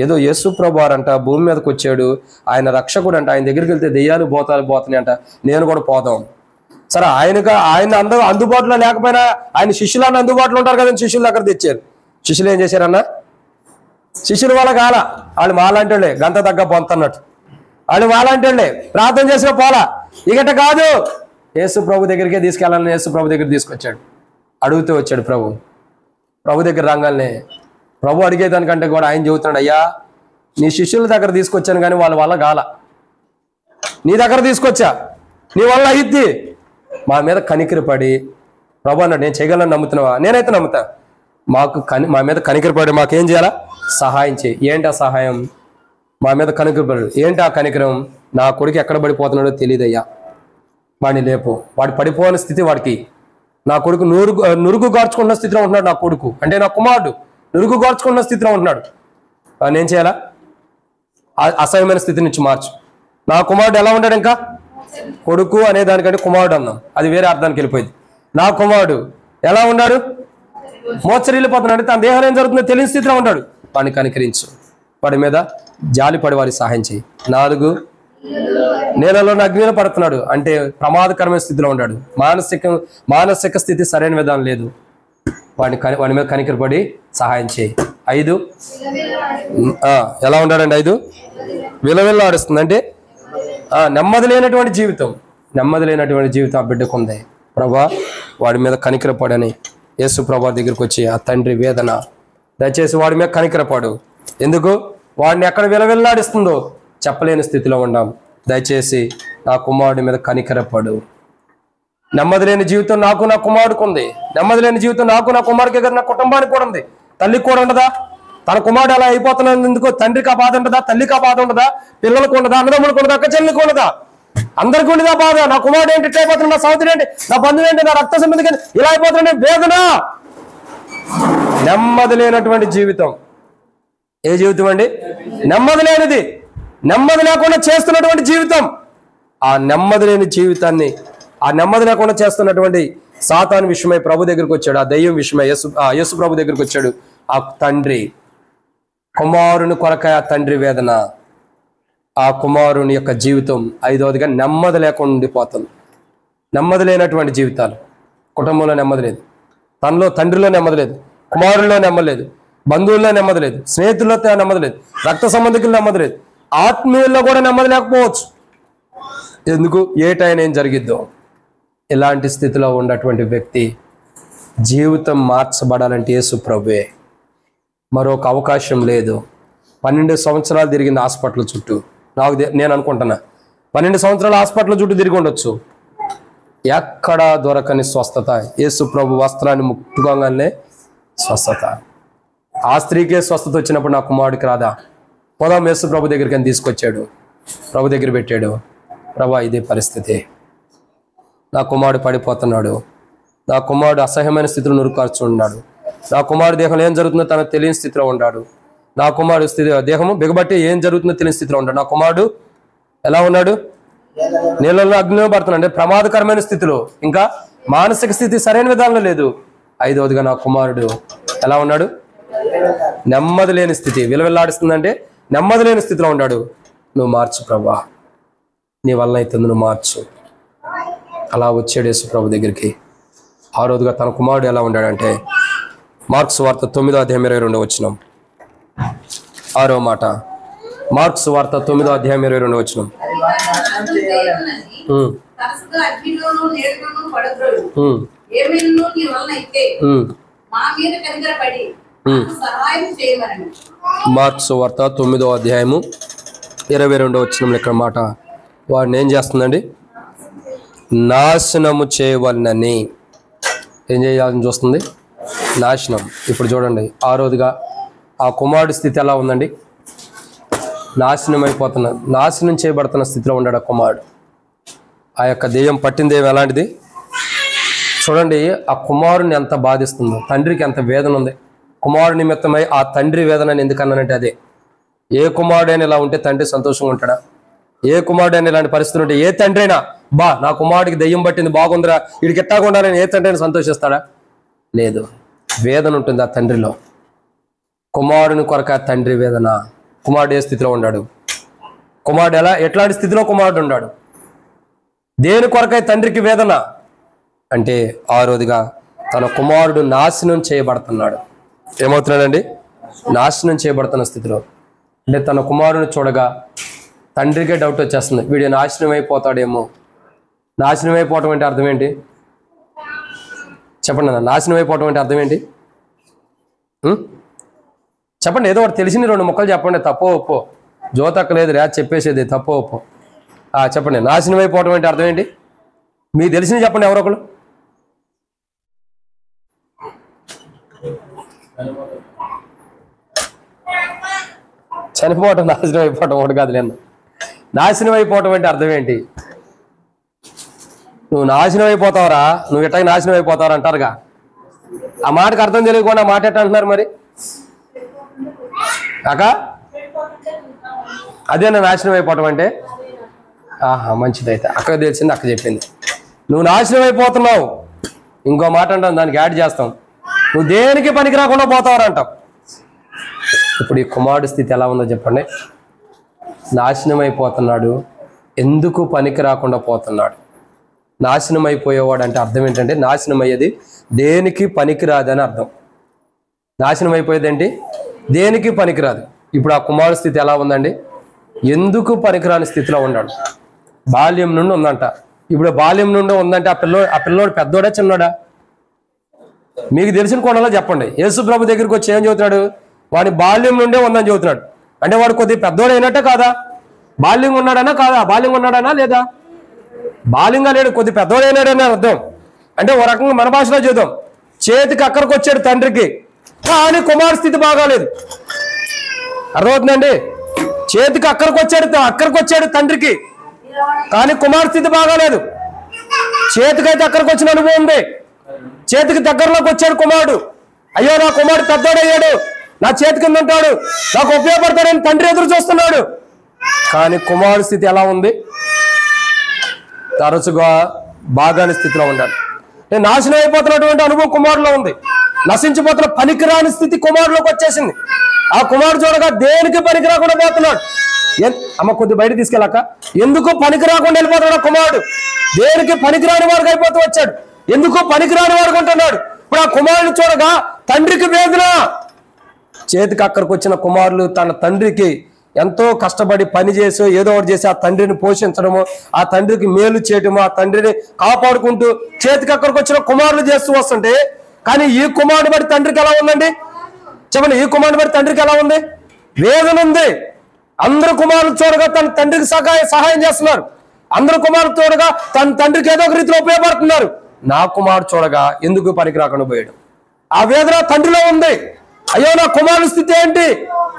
ఏదో యేసు ప్రభు అంట భూమి మీదకి వచ్చాడు, ఆయన రక్షకుడు అంట, ఆయన దగ్గరికి వెళ్తే దెయ్యాలు పోతున్నాయి అంట, నేను కూడా పోదాం. సరే, ఆయన అందరూ అందుబాటులో లేకపోయినా ఆయన శిష్యులు అందుబాటులో ఉంటారు కదండి, శిష్యుల దగ్గర తెచ్చారు. శిష్యులు ఏం చేశారన్నా? శిష్యులు వాళ్ళు మాలాంటి వాళ్ళే, గంట తగ్గ పొంతన్నట్టు వాళ్ళు మాలాంటి వాళ్ళే, ప్రార్థన చేసిన పోలా. ఇకట కాదు, యేసు ప్రభు దగ్గరికే తీసుకెళ్ళాలని యేసు ప్రభు దగ్గర తీసుకొచ్చాడు. అడుగుతూ వచ్చాడు ప్రభు దగ్గర రాగానే ప్రభు అడిగేదానికంటే కూడా ఆయన చెబుతున్నాడు, అయ్యా నీ శిష్యుల దగ్గర తీసుకొచ్చాను కానీ వాళ్ళ వల్ల కాల, నీ దగ్గర తీసుకొచ్చా, నీ వల్ల అయ్యిద్ది. మా మీద కనికరపడి ప్రభు అన్నాడు, నేను చేయగలను నమ్ముతున్నావా? నేనైతే నమ్ముతా. మా మీద కనికరపడి మాకేం చేయాలా? సహాయం చేయి. ఏంటి ఆ సహాయం? మా మీద కనికరపడు. ఏంటి ఆ కనికరం? నా కొడుకు ఎక్కడ పడిపోతున్నాడో తెలియదయ్యా, వాడిని లేపు. వాడు పడిపోని స్థితి వాడికి. నా కొడుకు నురుగు గార్చుకున్న స్థితిలో ఉంటున్నాడు. నా కొడుకు అంటే నా కుమారుడు నురుగు గార్చుకున్న స్థితిలో ఉంటున్నాడు. నేను చేయాలా? అసహ్యమైన స్థితి నుంచి మార్చు. నా కుమారుడు ఎలా ఉంటాడు? ఇంకా కొడుకు అనే దానికంటే కుమారుడు అన్నాం, అది వేరే అర్థానికి వెళ్ళిపోయింది. నా కుమారుడు ఎలా ఉన్నాడు? మోచరిల్లిపోతున్నాడు. తన దేహం ఏం జరుగుతుందో తెలియని స్థితిలో ఉంటాడు. వాడిని కనికరించు, వాడి మీద జాలిపడి వాడికి సహాయం చేయి. 4 నేలలో అగ్నిలో పడుతున్నాడు అంటే ప్రమాదకరమైన స్థితిలో ఉన్నాడు. మానసిక స్థితి సరైన విధానం లేదు. వాడి మీద కనికరపడి సహాయం చేయి. 5 ఎలా ఉన్నాడండి? 5 విలవిల్లాడుస్తుంది అంటే నెమ్మది లేనటువంటి జీవితం ఆ బిడ్డకు ఉంది. ప్రభా వాడి మీద కనికరపడని యేసు ప్రభా దగ్గరికి వచ్చి ఆ తండ్రి వేదన, దయచేసి వాడి మీద కనికరపడు. ఎందుకు? వాడిని ఎక్కడ విలవిల్లాడిస్తుందో చెప్పలేని స్థితిలో ఉన్నాం. దయచేసి నా కుమారుడి మీద కనికరపడు. నెమ్మది లేని జీవితం నాకు నా కుమారుడికి ఉంది. నెమ్మది లేని జీవితం నాకు నా కుమారుడికి కదా, నా కుటుంబానికి కూడా ఉంది. తల్లికి కూడా ఉండదా? తన కుమారుడు అలా అయిపోతున్నాడు ఎందుకో తండ్రికి ఆ బాధ ఉండదా? తల్లికి ఆ బాధ ఉండదా? పిల్లలకు ఉండదా? అన్నదమ్ములకు ఉండదా? అక్క చెల్లికి ఉండదా? అందరికీ ఉండదా బాధ? నా కుమారుడు ఏంటి ఇట్లా అయిపోతున్నాడు, నా సోదరుడు ఏంటి, నా బంధువు ఏంటి, నా రక్త సంబంధికి ఇలా అయిపోతున్నాడు, వేదన. నెమ్మది లేనటువంటి జీవితం ఏ జీవితం అండి? నెమ్మది లేనిది, నెమ్మది లేకుండా చేస్తున్నటువంటి జీవితం. ఆ నెమ్మది లేని జీవితాన్ని, ఆ నెమ్మది లేకుండా చేస్తున్నటువంటి సాతాను విషయమై ప్రభు దగ్గరికి వచ్చాడు. ఆ దయ్యం విషయమై యేసు ప్రభు దగ్గరికి వచ్చాడు. ఆ తండ్రి కుమారుని కొరకాయ ఆ తండ్రి వేదన, ఆ కుమారుని యొక్క జీవితం. ఐదవదిగా నెమ్మది లేకుండా ఉండిపోతుంది. నెమ్మది లేనటువంటి జీవితాలు. కుటుంబంలో నెమ్మది లేదు, తనలో తండ్రిలో నెమ్మది లేదు, కుమారుల్లో నెమ్మది లేదు, బంధువుల్లో నెమ్మది లేదు, స్నేహితుల్లో నెమ్మది లేదు, రక్త సంబంధికుల్లో నెమ్మది లేదు, ఆత్మీయుల్లో కూడా నెమ్మది లేకపోవచ్చు. ఎందుకు? ఏ టైం ఏం జరిగిద్దో. ఇలాంటి స్థితిలో ఉన్నటువంటి వ్యక్తి జీవితం మార్చబడాలంటే యేసు ప్రభువే. మరొక అవకాశం లేదు. 12 సంవత్సరాలు తిరిగింది హాస్పిటల్ చుట్టూ. నేను అనుకుంటున్నా 12 సంవత్సరాలు హాస్పిటల్ చుట్టూ తిరిగి ఉండొచ్చు. ఎక్కడా దొరకని స్వస్థత. యేసు ప్రభు వస్త్రాన్ని ముట్టుకోగానే స్వస్థత. ఆ స్త్రీకే స్వస్థత వచ్చినప్పుడు నా కుమారుడికి రాదా? పోదాం యేసు ప్రభు దగ్గరికి అని తీసుకొచ్చాడు. ప్రభు దగ్గర పెట్టాడు. ప్రభా, ఇదే పరిస్థితి, నా కుమారుడు పడిపోతున్నాడు, నా కుమారుడు అసహ్యమైన స్థితిలో నురుకార్చున్నాడు, నా కుమారుడు దేహంలో ఏం జరుగుతుందో తనకు తెలియని స్థితిలో ఉన్నాడు, నా కుమారుడు దేహము బిగబట్టి ఏం జరుగుతుందో తెలియని స్థితిలో ఉన్నాడు, నా కుమారుడు ఎలా ఉన్నాడు? నీళ్ళలో అగ్నిలో పడుతున్నాడు, అంటే ప్రమాదకరమైన స్థితిలో, ఇంకా మానసిక స్థితి సరైన విధానంలో లేదు. ఐదవదిగా నా కుమారుడు ఎలా ఉన్నాడు? నెమ్మది లేని స్థితి. విలవిల్లాడిస్తుందంటే నెమ్మది లేని స్థితిలో ఉన్నాడు. నువ్వు మార్చు ప్రభా, నీ వల్ల అవుతుంది, నువ్వు మార్చు. అలా వచ్చాడు యేసు ప్రభు దగ్గరికి. ఆ రోజుగా తన కుమారుడు ఎలా ఉన్నాడంటే, మార్క్స్ వార్త 9:22 6వ మాట. మార్క్స్ వార్త 9:22 మార్క్స్ వార్త 9:22 ఇక్కడ మాట. వాడిని ఏం చేస్తుందండి? నాశనము చేయవలనని. ఏం చేయాలని చూస్తుంది? నాశనం. ఇప్పుడు చూడండి, ఆ రోజుగా ఆ కుమారుడి స్థితి ఎలా ఉందండి? నాశనం అయిపోతున్న, నాశనం చేయబడుతున్న స్థితిలో ఉన్నాడు ఆ కుమారుడు. ఆ యొక్క దెయ్యం పట్టిన దెయ్యం ఎలాంటిది చూడండి. ఆ కుమారుని ఎంత బాధిస్తుందో, తండ్రికి ఎంత వేదన ఉంది. కుమారుడు నిమిత్తమై ఆ తండ్రి వేదనని ఎందుకన్నానంటే అదే. ఏ కుమారుడైనా ఇలా ఉంటే తండ్రి సంతోషంగా ఉంటాడా? ఏ కుమారుడైనా ఇలాంటి పరిస్థితులు ఉంటే ఏ తండ్రి అయినా నా కుమారుడికి దెయ్యం పట్టింది, బాగుందిరా, వీడికి ఎట్టాగా ఉండాలని ఏ తండ్రి అయినా సంతోషిస్తాడా? లేదు. వేదన ఉంటుంది ఆ తండ్రిలో. కుమారుని కొరక తండ్రి వేదన. కుమారుడు ఏ స్థితిలో ఉన్నాడు? కుమారుడు ఎట్లాంటి స్థితిలో కుమారుడు ఉన్నాడు? దేని కొరకై తండ్రికి వేదన అంటే, ఆ రోజుగా తన కుమారుడు నాశనం చేయబడుతున్నాడు. ఏమవుతున్నాడండి? నాశనం చేయబడుతున్న స్థితిలో. అంటే తన కుమారుని చూడగా తండ్రికే డౌట్ వచ్చేస్తుంది, వీడు నాశనం అయిపోతాడేమో. నాశనం అయిపోవటం అంటే అర్థం ఏంటి చెప్పండి అన్న? నాశనం అయిపోవటం అంటే అర్థం ఏంటి చెప్పండి? ఏదో ఒకటి తెలిసింది 2 ముక్కలు చెప్పండి. తప్పో ఒప్పో, జోతక్కలేదు రా చెప్పేసేది, తప్పో ఒప్పో చెప్పండి. నాశనం అయిపోవటం అంటే అర్థం ఏంటి? మీకు తెలిసింది చెప్పండి ఎవరో ఒకరు. చనిపోవటం నాశనం అయిపోవటం ఒకటి కాదులేన్న. నాశనం అయిపోవటం అంటే అర్థం ఏంటి? నువ్వు నాశనం అయిపోతావరా, నువ్వు ఎట్టగా నాశనం అయిపోతావు అంటారుగా. ఆ మాటకు అర్థం తెలియకుండా మాట ఎట్ట అంటున్నారు మరి? కాక అదేనా నాశనం అయిపోవటం అంటే? మంచిదైతే అక్కకు తెలిసింది, అక్క చెప్పింది. నువ్వు నాశనం అయిపోతున్నావు. ఇంకో మాట అంటాం, దానికి యాడ్ చేస్తాం, నువ్వు దేనికి పనికి రాకుండా పోతావరా అంటాం. ఇప్పుడు ఈ కుమారుడి స్థితి ఎలా ఉందో చెప్పండి. నాశనం అయిపోతున్నాడు. ఎందుకు పనికి రాకుండా పోతున్నాడు? నాశనం అయిపోయేవాడు అంటే అర్థం ఏంటంటే, నాశనం అయ్యేది దేనికి పనికిరాదని అర్థం. నాశనం అయిపోయేది ఏంటి? దేనికి పనికిరాదు. ఇప్పుడు ఆ కుమారుడి స్థితి ఎలా ఉందండి? ఎందుకు పనికిరాని స్థితిలో ఉన్నాడు. బాల్యం నుండి ఉందంట. ఇప్పుడు బాల్యం నుండి ఉందంటే ఆ పిల్లోడు పెద్దోడా చిన్నోడా? మీకు తెలిసిన కోణంలో చెప్పండి. యేసు ప్రభు దగ్గరికి వచ్చి ఏం చెబుతున్నాడు? వాడి బాల్యం నుండే ఉందని చెబుతున్నాడు. అంటే వాడు కొద్దిగా పెద్దోడు అయినట్టే కాదా? బాల్యంగా ఉన్నాడనా కాదా? బాల్యంగా ఉన్నాడనా లేదా? బాల్యంగా లేడు, కొద్ది పెద్దవాడైనాడని అర్థం. అంటే ఓ రకంగా మన భాషలో చూద్దాం, చేతికి అక్కడికి వచ్చాడు తండ్రికి, కానీ కుమారు స్థితి బాగాలేదు. అర్థమవుతుందండి? చేతికి అక్కడికి వచ్చాడు తండ్రికి, కానీ కుమారు స్థితి బాగాలేదు. చేతికైతే అక్కడికి వచ్చిన అనుభవం ఉంది, చేతికి దగ్గరలోకి వచ్చాడు కుమారుడు. అయ్యో నా కుమారుడు పెద్దోడయ్యాడు, నా చేతి కింద ఉంటాడు, నాకు ఉపయోగపడతాడని తండ్రి ఎదురు చూస్తున్నాడు. కానీ కుమారుడు స్థితి ఎలా ఉంది? తరచుగా బాగాని స్థితిలో ఉండాలి. నాశనం అయిపోతున్నటువంటి అనుభవం కుమారులో ఉంది, నశించిపోతున్న పనికిరాని స్థితి కుమారులోకి వచ్చేసింది. ఆ కుమారుడు చూడగా దేనికి పనికి రాకుండా పోతున్నాడు. అమ్మ కొద్ది బయట తీసుకెళ్ళాక, ఎందుకు పనికి రాకుండా వెళ్ళిపోతున్నాడు కుమారుడు? దేనికి పనికిరాని వాడికి అయిపోతూ వచ్చాడు, ఎందుకు పనికిరాని వాడు ఉంటున్నాడు. ఇప్పుడు ఆ కుమారుడు చూడగా తండ్రికి వేదన. చేతికి అక్కడికి వచ్చిన కుమారులు తన తండ్రికి ఎంతో కష్టపడి పని చేసి ఏదో ఒకటి చేసి ఆ తండ్రిని పోషించడము, ఆ తండ్రికి మేలు చేయటము, ఆ తండ్రిని కాపాడుకుంటూ చేతికి అక్కడికి వచ్చిన కుమారులు చేస్తూ వస్తుంటే, కానీ ఈ కుమారుడు బట్టి తండ్రికి ఎలా ఉందండి? చెప్పండి, ఈ కుమారుడు బట్టి తండ్రికి ఎలా ఉంది? వేదన ఉంది. అందరు కుమారులు చూడగా తన తండ్రికి సహాయం చేస్తున్నారు, అందరు కుమారులు చూడగా తన తండ్రికి ఏదో ఒక రీతిలో ఉపయోగపడుతున్నారు. నా కుమారుడు చూడగా ఎందుకు పనికి రాకుండా పోయాడు? ఆ వేదన తండ్రిలో ఉంది. అయ్యో నా కుమారుడు స్థితి ఏంటి,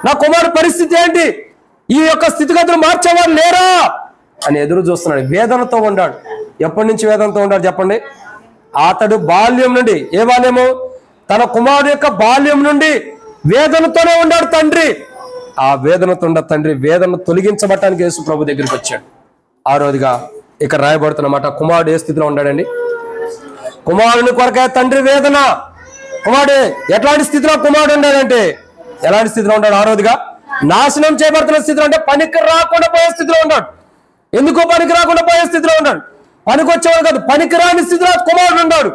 నా కుమారుడు పరిస్థితి ఏంటి, ఈ యొక్క స్థితిగతులు మార్చేవాడు లేరా అని ఎదురు చూస్తున్నాడు. వేదనతో ఉన్నాడు. ఎప్పటి నుంచి వేదనతో ఉన్నాడు చెప్పండి? అతడు బాల్యం నుండి, ఏ బాల్యము? తన కుమారుడు యొక్క బాల్యం నుండి వేదనతోనే ఉన్నాడు తండ్రి. ఆ వేదనతో ఉన్న తండ్రి వేదన తొలగించబట్టానికి యేసు ప్రభు దగ్గరికి వచ్చాడు. ఆ రోజుగా ఇక్కడ రాయబడుతున్నమాట, కుమారుడు ఏ స్థితిలో ఉన్నాడండి? కుమారుని కొరకే తండ్రి వేదన. కుమారుడు ఎట్లాంటి స్థితిలో కుమారుడు ఉన్నాడంటే, ఎలాంటి స్థితిలో ఉన్నాడు? ఆ రోజుగా నాశనం చేయబడుతున్న స్థితిలో, అంటే పనికి రాకుండా పోయే స్థితిలో ఉన్నాడు. ఎందుకు పనికి రాకుండా పోయే స్థితిలో ఉన్నాడు? పనికి వచ్చేవాడు కాదు, పనికి రాని స్థితిలో కుమారుడు ఉన్నాడు.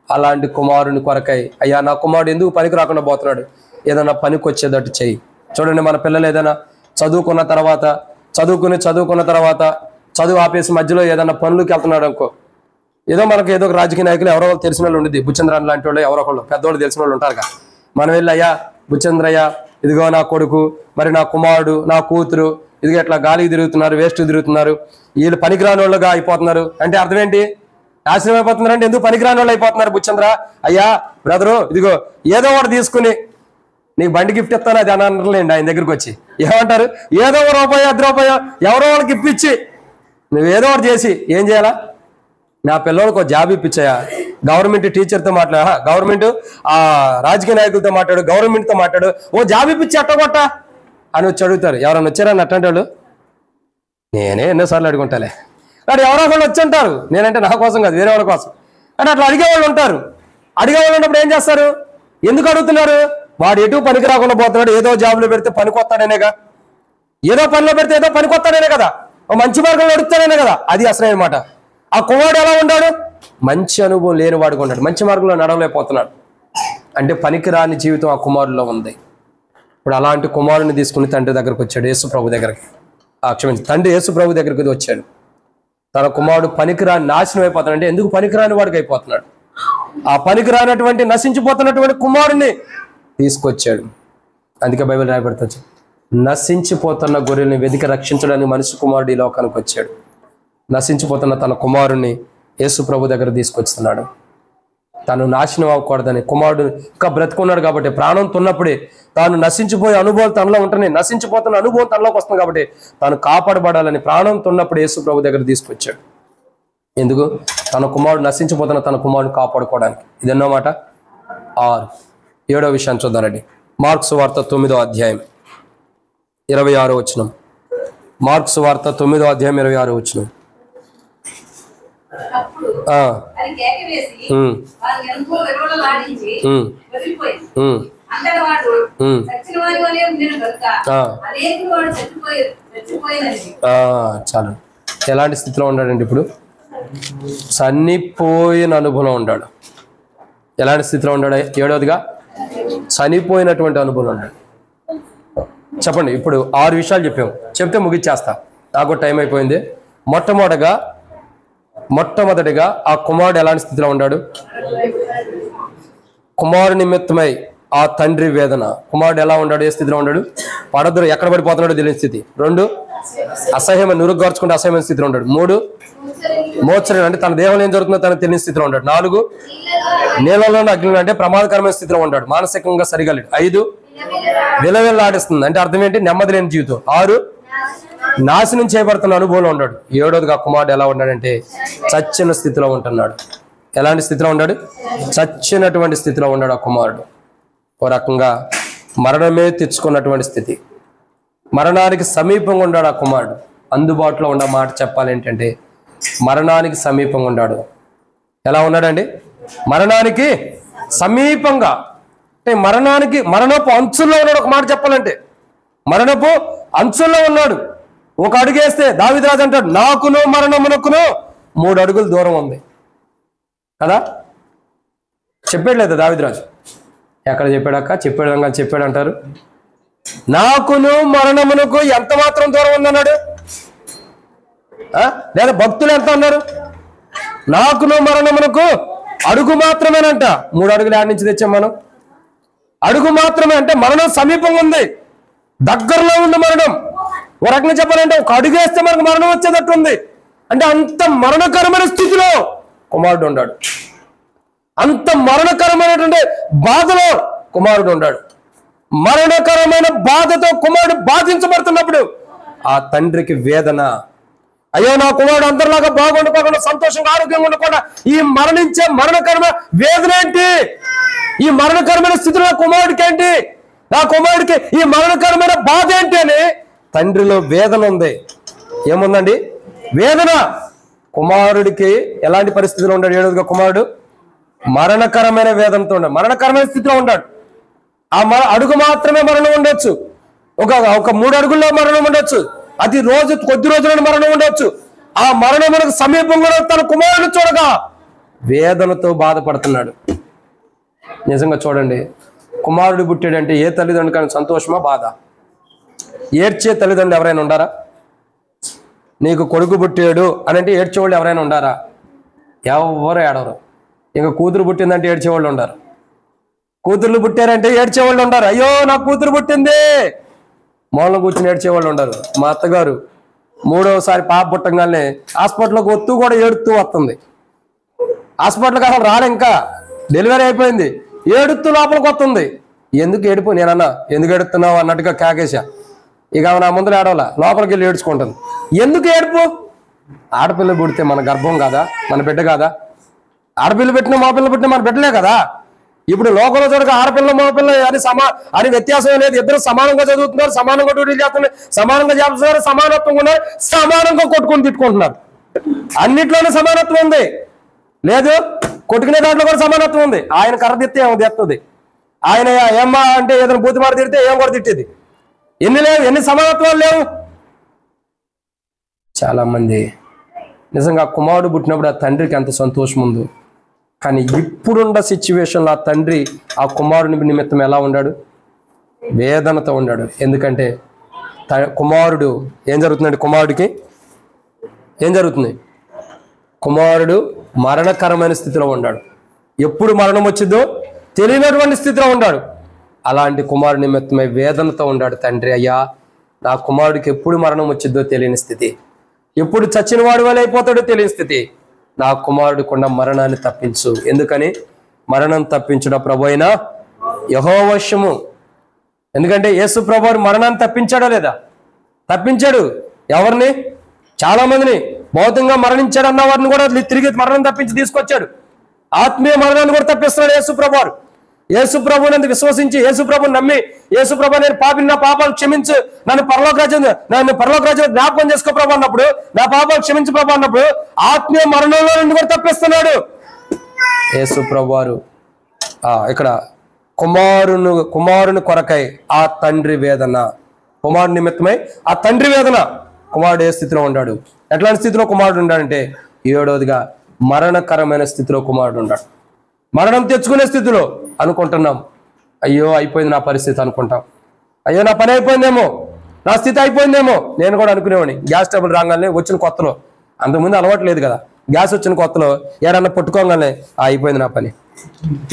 అలాంటి కుమారుని కొరకై, అయ్యా నా కుమారుడు ఎందుకు పనికి రాకుండా పోతున్నాడు, ఏదైనా పనికి వచ్చేటట్టు చెయ్యి. చూడండి, మన పిల్లలు ఏదైనా చదువుకున్న తర్వాత చదువు ఆపేసి మధ్యలో ఏదైనా పనులకి వెళ్తున్నాడు అనుకో, ఏదో మనకు ఏదో ఒక రాజకీయ నాయకులు ఎవరో తెలిసిన వాళ్ళు ఉండేది, బుచ్చంద్రన్ లాంటి వాళ్ళు ఎవరో ఒకళ్ళు పెద్దవాళ్ళు తెలిసిన వాళ్ళు ఉంటారు. మనం వెళ్ళి, అయ్యా బుచ్చంద్రయ్య, ఇదిగో నా కొడుకు, మరి నా కుమారుడు, నా కూతురు ఇదిగో ఇట్లా గాలికి తిరుగుతున్నారు, వేస్ట్ తిరుగుతున్నారు, వీళ్ళు పనికిరాని వాళ్ళుగా అయిపోతున్నారు అంటే అర్థం ఏంటి? నాశనం అయిపోతున్నారు అంటే ఎందుకు పనికిరాని వాళ్ళు అయిపోతున్నారు? బుచ్చంద్ర, అయ్యా బ్రదరు, ఇదిగో ఏదో ఒకటి తీసుకుని నీకు బండి గిఫ్ట్ ఇస్తాను, అది అనర్లేండి ఆయన దగ్గరికి వచ్చి ఏమంటారు? ఏదో ఒక రూపాయో 10 రూపాయో ఎవరో వాళ్ళకి ఇప్పించి నువ్వేదో ఒకటి చేసి ఏం చేయాలా? నా పిల్లలకు ఒక జాబ్ ఇప్పించాయా, గవర్నమెంట్ టీచర్తో మాట్లాడా, గవర్నమెంట్ రాజకీయ నాయకులతో మాట్లాడు, గవర్నమెంట్తో మాట్లాడు, ఓ జాబ్ ఇప్పించి అట్టగొట్ట అని వచ్చి అడుగుతారు. ఎవరన్నా వచ్చారని అట్టంటే వాళ్ళు? నేనే ఎన్నోసార్లు అడుగుంటాలే, కానీ ఎవరో ఒకళ్ళు వచ్చి ఉంటారు. నేనంటే నా కోసం కాదు, వేరే వాళ్ళ కోసం. అంటే అట్లా అడిగేవాళ్ళు ఉంటారు. అడిగేవాళ్ళు ఉన్నప్పుడు ఏం చేస్తారు? ఎందుకు అడుగుతున్నారు? వాడు ఎటు పనికి రాకుండా పోతున్నాడు, ఏదో జాబ్లో పెడితే పనికొస్తాడనేగా, ఏదో పనిలో పెడితే ఏదో పనికొస్తాడనే కదా, మంచి మార్గంలో అడుగుతాడనే కదా. అది అసలైన మాట. ఆ కుమారుడు ఎలా ఉన్నాడు? మంచి అనుభవం లేని వాడుగా ఉన్నాడు, మంచి మార్గంలో నడవలేకపోతున్నాడు. అంటే పనికిరాని జీవితం ఆ కుమారుల్లో ఉంది. ఇప్పుడు అలాంటి కుమారుని తీసుకుని తండ్రి దగ్గరకు వచ్చాడు, యేసు ప్రభు దగ్గరికి. క్షమించి, తండ్రి యేసు ప్రభు దగ్గరికి వచ్చాడు. తన కుమారుడు పనికిరాని నాశనం అయిపోతున్నాడు. అంటే ఎందుకు పనికిరాని వాడికి అయిపోతున్నాడు? ఆ పనికిరానటువంటి నశించిపోతున్నటువంటి కుమారుని తీసుకొచ్చాడు. అందుకే బైబిల్ రాయబడుతుంది, నశించిపోతున్న గొర్రెల్ని వెతికి రక్షించడానికి మనిషి కుమారుడు ఈ లోకానికి వచ్చాడు. నశించిపోతున్న తన కుమారుణ్ణి యేసు ప్రభు దగ్గర తీసుకొస్తున్నాడు. తాను నాశనం అవ్వకూడదని, కుమారుడు ఇంకా బ్రతుకున్నాడు కాబట్టి, ప్రాణంతో ఉన్నప్పుడే తాను నశించిపోయే అనుభవం తనలో ఉంటుంది, నశించిపోతున్న అనుభవం తనలోకి వస్తుంది కాబట్టి తాను కాపాడబడాలని ప్రాణంతో ఉన్నప్పుడు యేసు ప్రభు దగ్గర తీసుకొచ్చాడు. ఎందుకు? తన కుమారుడు నశించిపోతున్న తన కుమారుడు కాపాడుకోవడానికి. ఇదన్నో మాట. 7వ విషయాన్ని చూద్దానండి. మార్క్స్ వార్త 9వ అధ్యాయం 26వ వచనం. మార్క్స్ వార్త 9వ అధ్యాయం 26వ వచనం. చాలు. ఎలాంటి స్థితిలో ఉన్నాడండి ఇప్పుడు? చనిపోయిన అనుభవం ఉన్నాడు. ఎలాంటి స్థితిలో ఉన్నాడు? 7వదిగా చనిపోయినటువంటి అనుభవం ఉన్నాడు. చెప్పండి, ఇప్పుడు 6 విషయాలు చెప్పాము, చెప్తే ముగిచ్చేస్తా, నాకు టైం అయిపోయింది. మొట్టమొదటిగా ఆ కుమారుడు ఎలాంటి స్థితిలో ఉన్నాడు? కుమారుడు నిమిత్తమై ఆ తండ్రి వేదన. కుమారుడు ఎలా ఉన్నాడు, ఏ స్థితిలో ఉన్నాడు? పడదురు ఎక్కడ పడిపోతున్నాడో తెలియని స్థితి. 2 అసహ్యమైన నురుగార్చుకుంటే అసహ్యమైన స్థితిలో ఉన్నాడు. 3 మోచరి అంటే తన దేహంలో ఏం జరుగుతుందో తనకు తెలియని స్థితిలో ఉన్నాడు. 4 నీళ్ళలో అగ్ని అంటే ప్రమాదకరమైన స్థితిలో ఉన్నాడు, మానసికంగా సరిగా లేడు. 5 విలవిల్లాడిస్తుంది అంటే అర్థం ఏంటి? నెమ్మది లేని జీవితం. 6 నాశనం చేయబడుతున్న అనుభవంలో ఉన్నాడు. 7వదిగా కుమారుడు ఎలా ఉన్నాడంటే చచ్చిన స్థితిలో ఉంటున్నాడు. ఎలాంటి స్థితిలో ఉన్నాడు? చచ్చినటువంటి స్థితిలో ఉన్నాడు ఆ కుమారుడు. ఓ రకంగా మరణమే తెచ్చుకున్నటువంటి స్థితి, మరణానికి సమీపంగా ఉన్నాడు ఆ కుమారుడు. అందుబాటులో ఉన్న మాట చెప్పాలి ఏంటంటే మరణానికి సమీపంగా ఉన్నాడు. ఎలా ఉన్నాడండి? మరణానికి సమీపంగా అంటే మరణపు అంచుల్లో ఉన్నాడు. ఒక మాట చెప్పాలంటే మరణపు అంచుల్లో ఉన్నాడు. ఒక అడుగు వేస్తే దావీదురాజు అంటాడు, నాకును మరణమునకును 3 అడుగులు దూరం ఉంది కదా. చెప్పాడు లేదా దావీదురాజు? ఎక్కడ చెప్పాడక్క? చెప్పాడు అంటారు. నాకును మరణమునకు ఎంత మాత్రం దూరం ఉందన్నాడు? లేదా భక్తులు ఎంత అన్నారు? నాకును మరణమునకు అడుగు మాత్రమేనంట. 3 అడుగులు యాడ్ నుంచి తెచ్చాం మనం. అడుగు మాత్రమే అంటే మరణం సమీపంగా ఉంది, దగ్గరలో ఉంది మరణం. ఓ రకంగా చెప్పాలంటే ఒక అడుగు వేస్తే మనకు మరణం వచ్చేటట్టు ఉంది. అంటే అంత మరణకరమైన స్థితిలో కుమారుడు ఉన్నాడు. అంత మరణకరమైనటువంటి బాధలో కుమారుడు ఉన్నాడు. మరణకరమైన బాధతో కుమారుడు బాధించబడుతున్నప్పుడు ఆ తండ్రికి వేదన. అయ్యో నా కుమారుడు అందరిలాగా బాగుండకుండా సంతోషంగా ఆరోగ్యంగా ఉండకుండా ఈ మరణించే మరణకరమైన వేదన ఏంటి? ఈ మరణకరమైన స్థితిలో కుమారుడికి ఏంటి? నా కుమారుడికి ఈ మరణకరమైన బాధ ఏంటి అని తండ్రిలో వేదన ఉంది. ఏముందండి? వేదన. కుమారుడికి ఎలాంటి పరిస్థితిలో ఉన్నాడు? 7వదిగా కుమారుడు మరణకరమైన వేదనతో ఉన్నాడు, మరణకరమైన స్థితిలో ఉన్నాడు. ఆ అడుగు మాత్రమే మరణం ఉండొచ్చు, ఒక 3 అడుగుల్లో మరణం ఉండొచ్చు, అది కొద్ది రోజులను మరణం ఉండొచ్చు. ఆ మరణమునకు సమీపంగా తన కుమారుడు చూడగా వేదనతో బాధపడుతున్నాడు. నిజంగా చూడండి, కుమారుడు పుట్టాడంటే ఏ తల్లిదండ్రులు కానీ సంతోషమా బాధ? ఏడ్చే తల్లిదండ్రులు ఎవరైనా ఉండారా? నీకు కొడుకు పుట్టాడు అని అంటే ఏడ్చేవాళ్ళు ఎవరైనా ఉండారా? ఎవరు ఏడవరు. ఇంకా కూతురు పుట్టిందంటే ఏడ్చేవాళ్ళు ఉండారు, కూతుర్లు పుట్టారంటే ఏడ్చేవాళ్ళు ఉండారు. అయ్యో నా కూతురు పుట్టింది మూలం కూర్చుని ఏడ్చేవాళ్ళు ఉండరు. మా అత్తగారు 3వసారి పాప పుట్టంగానే హాస్పిటల్కి వస్తూ కూడా ఏడుతూ వస్తుంది. హాస్పిటల్కి అసలు రాలే, ఇంకా డెలివరీ అయిపోయింది, ఏడుతూ లోపలికి వస్తుంది. ఎందుకు ఏడుపు? నేనన్నా ఎందుకు ఏడుతున్నావు అన్నట్టుగా కేకేశా. ఇక నా ముందర ఏడవలా, లోపలికి వెళ్ళి ఏడ్చుకుంటుంది. ఎందుకు ఏడుపు? ఆడపిల్ల పుడితే మన గర్భం కాదా, మన బిడ్డ కాదా? ఆడపిల్ల పెట్టిన మా పిల్ల పెట్టిన మన బిడ్డలే కదా. ఇప్పుడు లోకంలో చూడక ఆడపిల్ల మగపిల్ల అని వ్యత్యాసం లేదు. ఇద్దరు సమానంగా చదువుతున్నారు, సమానంగా డ్యూటీలు చేస్తున్నారు, సమానంగా చేస్తున్నారు, సమానత్వంగా ఉన్నారు, సమానంగా కొట్టుకొని తిట్టుకుంటున్నారు. అన్నిట్లోనే సమానత్వం ఉంది. లేదు కొట్టుకునే దాంట్లో కూడా సమానత్వం ఉంది. ఆయన కర్ర తిత్తే ఏమో తెస్తుంది, ఆయన ఏమ్మా అంటే ఏదైనా బూతి మాట తిడితే ఏం కూడా తిట్టేది. ఎన్ని సమానత్వాలు లేవు. చాలా మంది నిజంగా కుమారుడు పుట్టినప్పుడు ఆ తండ్రికి ఎంత సంతోషం ఉందో, కానీ ఇప్పుడున్న సిచ్యువేషన్లో ఆ తండ్రి ఆ కుమారుని నిమిత్తం ఎలా ఉన్నాడు? వేదనతో ఉన్నాడు. ఎందుకంటే కుమారుడు ఏం జరుగుతుందండి? కుమారుడికి ఏం జరుగుతుంది? కుమారుడు మరణకరమైన స్థితిలో ఉన్నాడు. ఎప్పుడు మరణం వచ్చిందో తెలియనటువంటి స్థితిలో ఉన్నాడు. అలాంటి కుమారుడి నిమిత్తమై వేదనతో ఉన్నాడు తండ్రి. అయ్యా నా కుమారుడికి ఎప్పుడు మరణం వచ్చిందో తెలియని స్థితి, ఎప్పుడు చచ్చిన వాడి వల్ల అయిపోతాడో తెలియని స్థితి. నా కుమారుడికున్న మరణాన్ని తప్పించు. ఎందుకని? మరణం తప్పించడం ప్రభు అయినా యెహోవా వశము. ఎందుకంటే యేసు ప్రభు మరణాన్ని తప్పించాడా లేదా? తప్పించాడు. ఎవరిని? చాలా మందిని. భౌతికంగా మరణించాడు అన్న వారిని కూడా తిరిగి మరణం తప్పించి తీసుకొచ్చాడు. ఆత్మీయ మరణాన్ని కూడా తప్పిస్తున్నాడు యేసు ప్రభు. యేసు ప్రభువుని విశ్వసించి యేసు ప్రభుని నమ్మి యేసు ప్రభు నేను పాపిని, నా పాపాలు క్షమించు, నన్ను పరలోక రాజ్యం జ్ఞాపకం చేసుకో ప్రభు అన్నప్పుడు, నా పాపాలు క్షమించు ప్రభు అన్నప్పుడు ఆత్మీయ మరణంలో నుండి కూడా తప్పిస్తున్నాడు యేసు ప్రభు వారు. ఇక్కడ కుమారుని కొరకై ఆ తండ్రి వేదన, కుమారుని నిమిత్తమై ఆ తండ్రి వేదన. కుమారుడు ఏ స్థితిలో ఉన్నాడు? ఎట్లాంటి స్థితిలో కుమారుడు ఉన్నాడంటే 7వదిగా మరణకరమైన స్థితిలో కుమారుడు ఉన్నాడు. మరణం తెచ్చుకునే స్థితిలో అనుకుంటున్నాం. అయ్యో అయిపోయింది నా పరిస్థితి అనుకుంటాం. అయ్యో నా పని అయిపోయిందేమో, నా స్థితి అయిపోయిందేమో. నేను కూడా అనుకునేవాడిని. గ్యాస్ ట్రబుల్ రాగానే వచ్చిన కొత్తలో, అంతకుముందు అలవాటు లేదు కదా, గ్యాస్ వచ్చిన కొత్తలో ఏడన్నా పుట్టుకోగానే అయిపోయింది నా పని,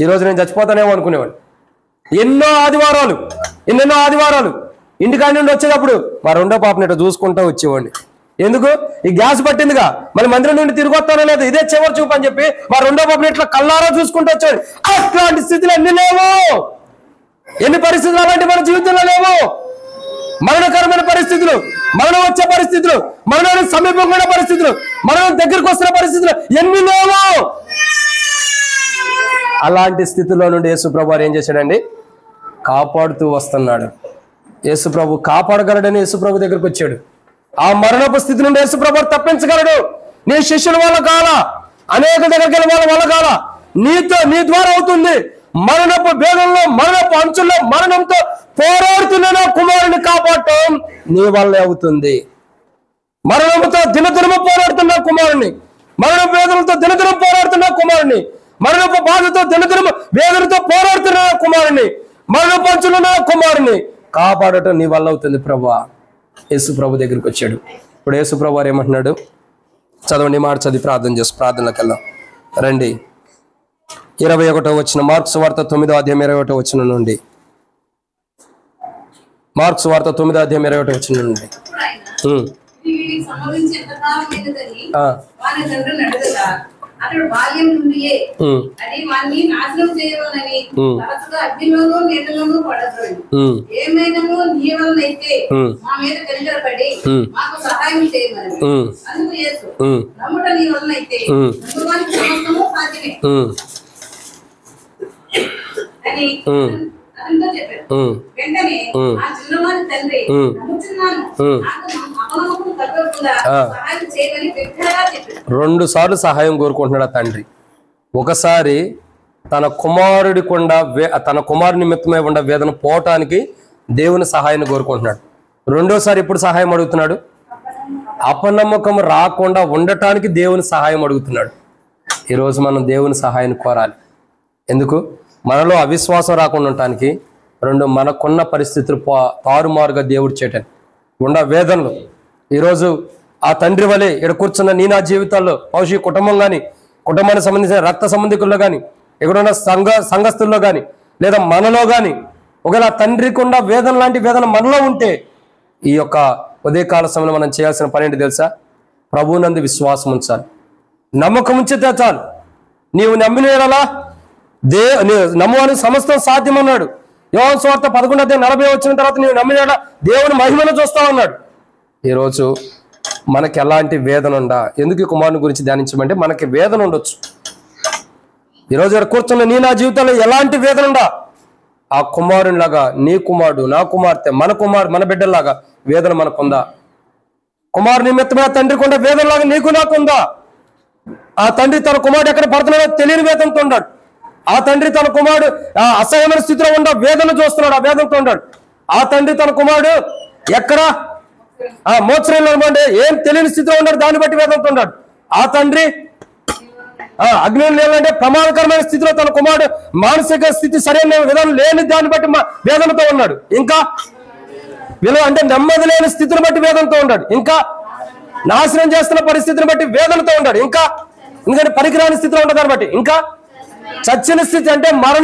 ఈరోజు నేను చచ్చిపోతానేమో అనుకునేవాడిని. ఎన్నో ఆదివారాలు ఇంటికాడి నుండి వచ్చేటప్పుడు మా రెండో పాపని ఇట్లా చూసుకుంటూ వచ్చేవాడిని. ఎందుకు? ఈ గ్యాస్ పట్టిందిగా, మళ్ళీ మందిరం నుండి తిరిగి వస్తానో లేదు, ఇదే చివరి చూపు అని చెప్పి మా రెండో పాపని ఇట్లా కళ్ళారా చూసుకుంటూ వచ్చేవాడు. అట్లాంటి స్థితిలో ఎన్ని లేవు, ఎన్ని పరిస్థితులు అలాంటి మన జీవితంలో లేవు. మరణకరమైన పరిస్థితులు, మరణం వచ్చే పరిస్థితులు, మరణానికి సమీపంగా పరిస్థితులు, మరణం దగ్గరికి వస్తున్న పరిస్థితులు ఎన్ని లేవు. అలాంటి స్థితిలో నుండి యేసుప్రభు వారు ఏం చేశాడండి? కాపాడుతూ వస్తున్నాడు. యేసుప్రభు కాపాడగలడని యేసుప్రభు దగ్గరికి వచ్చాడు. ఆ మరణపు స్థితి నుండి యేసుప్రభు తప్పించగలడు. నీ శిష్యుల వల్ల కాల, అనేక దగ్గరికి వెళ్ళిన వాళ్ళ వల్ల కాల, నీ ద్వారా అవుతుంది. మరణపు వేగంలో, మరణపు అంచుల్లో మరణంతో పోరాడుతున్న కుమారుని కాపాడటం నీ వల్లే అవుతుంది. మరణంతో దినదినము పోరాడుతున్న కుమారుని, మరణ వేదనతో దినదినం పోరాడుతున్న కుమారుని, మరణపు బాధతో దినదినము వేదనతో పోరాడుతున్న కుమారుని, మరణ పంచులున్న కుమారుని కాపాడటం నీ వల్ల అవుతుంది ప్రభువా. యేసు ప్రభు దగ్గరికి వచ్చాడు. ఇప్పుడు యేసు ప్రభు వారు ఏమంటున్నాడు? చదవండి, మాట చదివి ప్రార్థన చేసి ప్రార్థనలోకి వెళ్దాం రండి. 21వ వచనం, మార్కు సువార్త 9వ అధ్యాయం 21వ వచనం నుండి. మార్కు సువార్త 9వ అధ్యాయం 21వ వచనం నుండి. అతడు బాల్యం నుండియే అది వాణ్ణి నాశనం చేయవలని తరచుగా అగ్నిలోనూ నీళ్ళలోనూ పడతాడు. ఏమైనాను నీ వలనైతే మా మీద కనికరపడి మాకు సహాయం చేయమని. అందుకు యేసు, నమ్ముట నీ వలనైతే నమ్మువానికి సమస్తము సాధ్యమే అని అతనితో చెప్పాడు. వెంటనే ఆ చిన్నవాడి తండ్రి, నమ్ముచున్నాను, అపనమ్మకం తగ్గకుండా సహాయం చేయమని పెద్దగా చెప్పాడు. 2 సార్లు సహాయం కోరుకుంటున్నాడు ఆ తండ్రి. ఒకసారి తన కుమారుని నిమిత్తమై ఉన్న వేదన పోవటానికి దేవుని సహాయాన్ని కోరుకుంటున్నాడు. రెండోసారి ఎప్పుడు సహాయం అడుగుతున్నాడు? అపనమ్మకం రాకుండా ఉండటానికి దేవుని సహాయం అడుగుతున్నాడు. ఈరోజు మనం దేవుని సహాయాన్ని కోరాలి. ఎందుకు? మనలో అవిశ్వాసం రాకుండా ఉండటానికి, 2 మనకున్న పరిస్థితులు తారుమారుగా దేవుడు చేయటానికి ఉన్న వేదనలు. ఈరోజు ఆ తండ్రి వలె ఇక్కడ కూర్చున్న నీ నా జీవితాల్లో భవిష్య కుటుంబం కానీ, కుటుంబానికి సంబంధించిన రక్త సంబంధికుల్లో కానీ, ఎక్కడున్న సంఘస్థుల్లో కానీ, లేదా మనలో కానీ ఒకవేళ తండ్రికి ఉన్న వేదన లాంటి వేదన మనలో ఉంటే, ఈ యొక్క ఉదయకాల సమయంలో మనం చేయాల్సిన పని ఏంటి తెలుసా? ప్రభువునందు విశ్వాసం ఉంచాలి, నమ్మకం ఉంచితే చాలు. నీవు నమ్మిన ఎడలా నమ్మువానికి సమస్తం సాధ్యమన్నాడు. యోహాను సువార్త 11:40 వచ్చిన తర్వాత నీవు నమ్మిన ఎడలా దేవుని మహిమను చూస్తావు అన్నాడు. ఈరోజు మనకి ఎలాంటి వేదన ఉందా? ఎందుకు ఈ కుమారుని గురించి ధ్యానించమంటే మనకి వేదన ఉండొచ్చు. ఈరోజు ఇక్కడ కూర్చున్న నీ నా జీవితంలో ఎలాంటి వేదన ఉందా? ఆ కుమారుని లాగా నీ కుమారుడు, నా కుమార్తె, మన బిడ్డలాగా వేదన మనకుందా? కుమారుని నిమిత్తమే తండ్రికి ఉండే వేదనలాగా నీకు నాకుందా? ఆ తండ్రి తన కుమారుడు ఎక్కడ పడుతున్నాడో తెలియని వేదనతో ఉన్నాడు. ఆ తండ్రి తన కుమారుడు అసహ్యమైన స్థితిలో ఉన్న వేదన చూస్తున్నాడు, ఆ వేదనతో ఉన్నాడు. ఆ తండ్రి తన కుమారుడు ఎక్కడ మోక్షంలో అంటే ఏం తెలియని స్థితిలో ఉన్నాడు, దాన్ని బట్టి వేదనతో ఉన్నాడు. ఆ తండ్రి అగ్ని లేదంటే ప్రమాదకరమైన స్థితిలో తన కుమారుడు మానసిక స్థితి సరైన విధానం లేని దాన్ని బట్టి వేదనతో ఉన్నాడు. ఇంకా అంటే నెమ్మది లేని స్థితిని బట్టి వేదనతో ఉన్నాడు. ఇంకా నాశనం చేస్తున్న పరిస్థితిని బట్టి వేదనతో ఉన్నాడు. ఇంకా ఎందుకంటే పనికిరాని స్థితిలో ఉన్న దాన్ని బట్టి, ఇంకా చచ్చిన స్థితి అంటే మరణ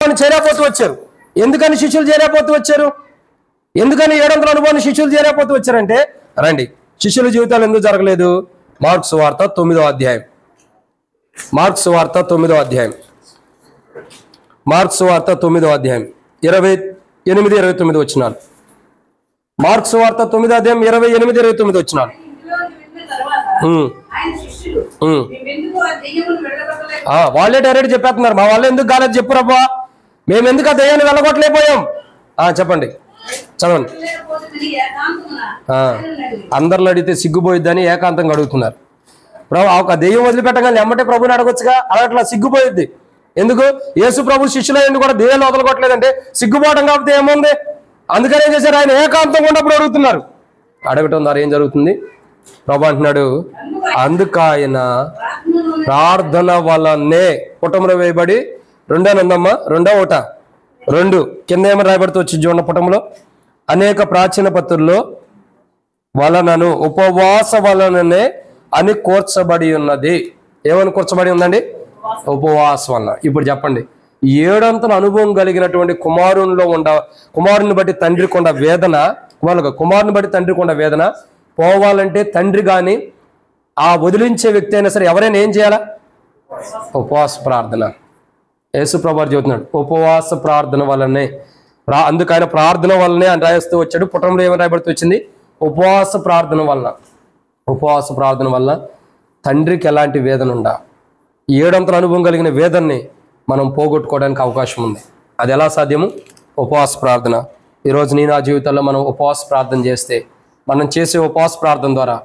అనుభవాన్ని చేరకపోతూ వచ్చారు. ఎందుకని శిష్యులు చేరకపోతూ వచ్చారు? ఎందుకని 700 అనుభవాన్ని శిష్యులు చేరకపోతూ వచ్చారంటే, రండి, శిష్యుల జీవితాలు ఎందుకు జరగలేదు? మార్క్స్ వార్త 9వ అధ్యాయం. మార్క్స్ వార్త 9వ అధ్యాయం. మార్క్స్ వార్త 9వ అధ్యాయం 28-29 వచనాలు. మార్క్స్ వార్త 9వ అధ్యాయం 28-29 వచనాలు. వాళ్ళే డైరెక్ట్ చెప్పేస్తున్నారు, మా వాళ్ళు ఎందుకు కాలేదు చెప్పు రబ్బా, మేము ఎందుకు ఆ దయ్యాన్ని వెళ్ళగొట్టలేకపోయాం. చెప్పండి, చదవండి. అందరిలో అడిగితే సిగ్గుపోయిద్దని ఏకాంతంగా అడుగుతున్నారు. ప్రభు ఒక దెయ్యం వదిలిపెట్టగానే ఎమ్మటే ప్రభుని అడగొచ్చుగా, అలా సిగ్గుపోయిద్ది. ఎందుకు? యేసు ప్రభు శిష్యులైంది కూడా దెయ్యాలు వదలగొట్టలేదంటే సిగ్గుపోవడం కాకపోతే ఏముంది? అందుకని ఏం చేశారు? ఆయన ఏకాంతంగా ఉన్నప్పుడు అడుగుతున్నారు. అడగటం ద్వారా ఏం జరుగుతుంది? ప్రభు అంటున్నాడు, అందుకు ఆయన ప్రార్థన వల్లనే పుటములో వేయబడి 2 కింద ఏమని రాయబడుతూ వచ్చి చూడండి పుటములో, అనేక ప్రాచీన పత్రుల్లో వలనను ఉపవాస వలననే అని కూర్చబడి ఉన్నది. ఏమని కూర్చబడి ఉందండి? ఉపవాసం వలన. ఇప్పుడు చెప్పండి, 7 అనుభవం కలిగినటువంటి కుమారుని బట్టి తండ్రికి ఉన్న వేదన, కుమారుని బట్టి తండ్రికి ఉన్న వేదన పోవాలంటే తండ్రి కానీ ఆ వదిలించే వ్యక్తి అయినా సరే ఎవరైనా ఏం చేయాలా? ఉపవాస ప్రార్థన. యేసు ప్రభువు చెబుతున్నాడు, ఉపవాస ప్రార్థన వల్లనే. అందుకు ఆయన ప్రార్థన వల్లనే అని రాయిస్తూ వచ్చాడు. పుటంలో ఏమని రాయబడుతూ వచ్చింది? ఉపవాస ప్రార్థన వలన. ఉపవాస ప్రార్థన వల్ల తండ్రికి ఎలాంటి వేదన ఉందా? 7 అనుభవం కలిగిన వేదనని మనం పోగొట్టుకోవడానికి అవకాశం ఉంది. అది ఎలా సాధ్యము? ఉపవాస ప్రార్థన. ఈరోజు నా జీవితంలో మనం ఉపవాస ప్రార్థన చేస్తే, మనం చేసే ఉపవాస ప్రార్థన ద్వారా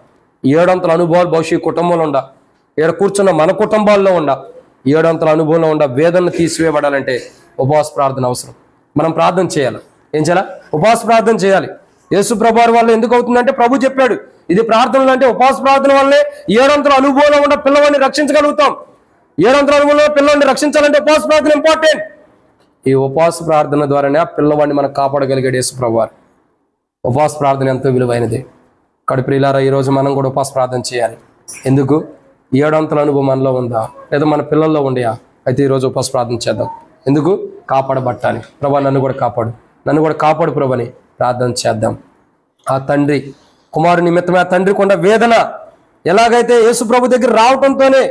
7 అనుభవాలు భవిష్యత్ కుటుంబంలో ఉండ, ఇక్కడ కూర్చున్న మన కుటుంబాల్లో ఉండ 7 అనుభవంలో ఉండ వేదనను తీసివేయబడాలంటే ఉపవాస ప్రార్థన అవసరం. మనం ప్రార్థన చేయాలి. ఏం చేయాలి? ఉపవాస ప్రార్థన చేయాలి. యేసు ప్రభువారి వల్ల ఎందుకు అవుతుందంటే ప్రభు చెప్పాడు, ఇది ప్రార్థనలు అంటే ఉపవాస ప్రార్థన వల్లే 7 అనుభవంలో ఉన్న పిల్లవాడిని రక్షించగలుగుతాం. 7 అనుభవంలో పిల్లవాడిని రక్షించాలంటే ఉపవాస ప్రార్థన ఇంపార్టెంట్. ఈ ఉపవాస ప్రార్థన ద్వారానే ఆ పిల్లవాడిని మనం కాపాడగలిగాడు యేసు ప్రభువారు. ఉపవాస ప్రార్థన ఎంతో విలువైనది. ప్రియులారా, ఈరోజు మనం కూడా ఉపవాస ప్రార్థన చేయాలి. ఎందుకు? 7 అనుభవం మనలో ఉందా, లేదా మన పిల్లల్లో ఉండయా? అయితే ఈరోజు ఉపవాస ప్రార్థన చేద్దాం. ఎందుకు? కాపాడబట్టాలి. ప్రభా నన్ను కూడా కాపాడు ప్రభు అని ప్రార్థన చేద్దాం. ఆ తండ్రి కుమారుని నిమిత్తమే ఆ తండ్రికి ఉన్న వేదన ఎలాగైతే యేసు ప్రభు దగ్గర రావడంతోనే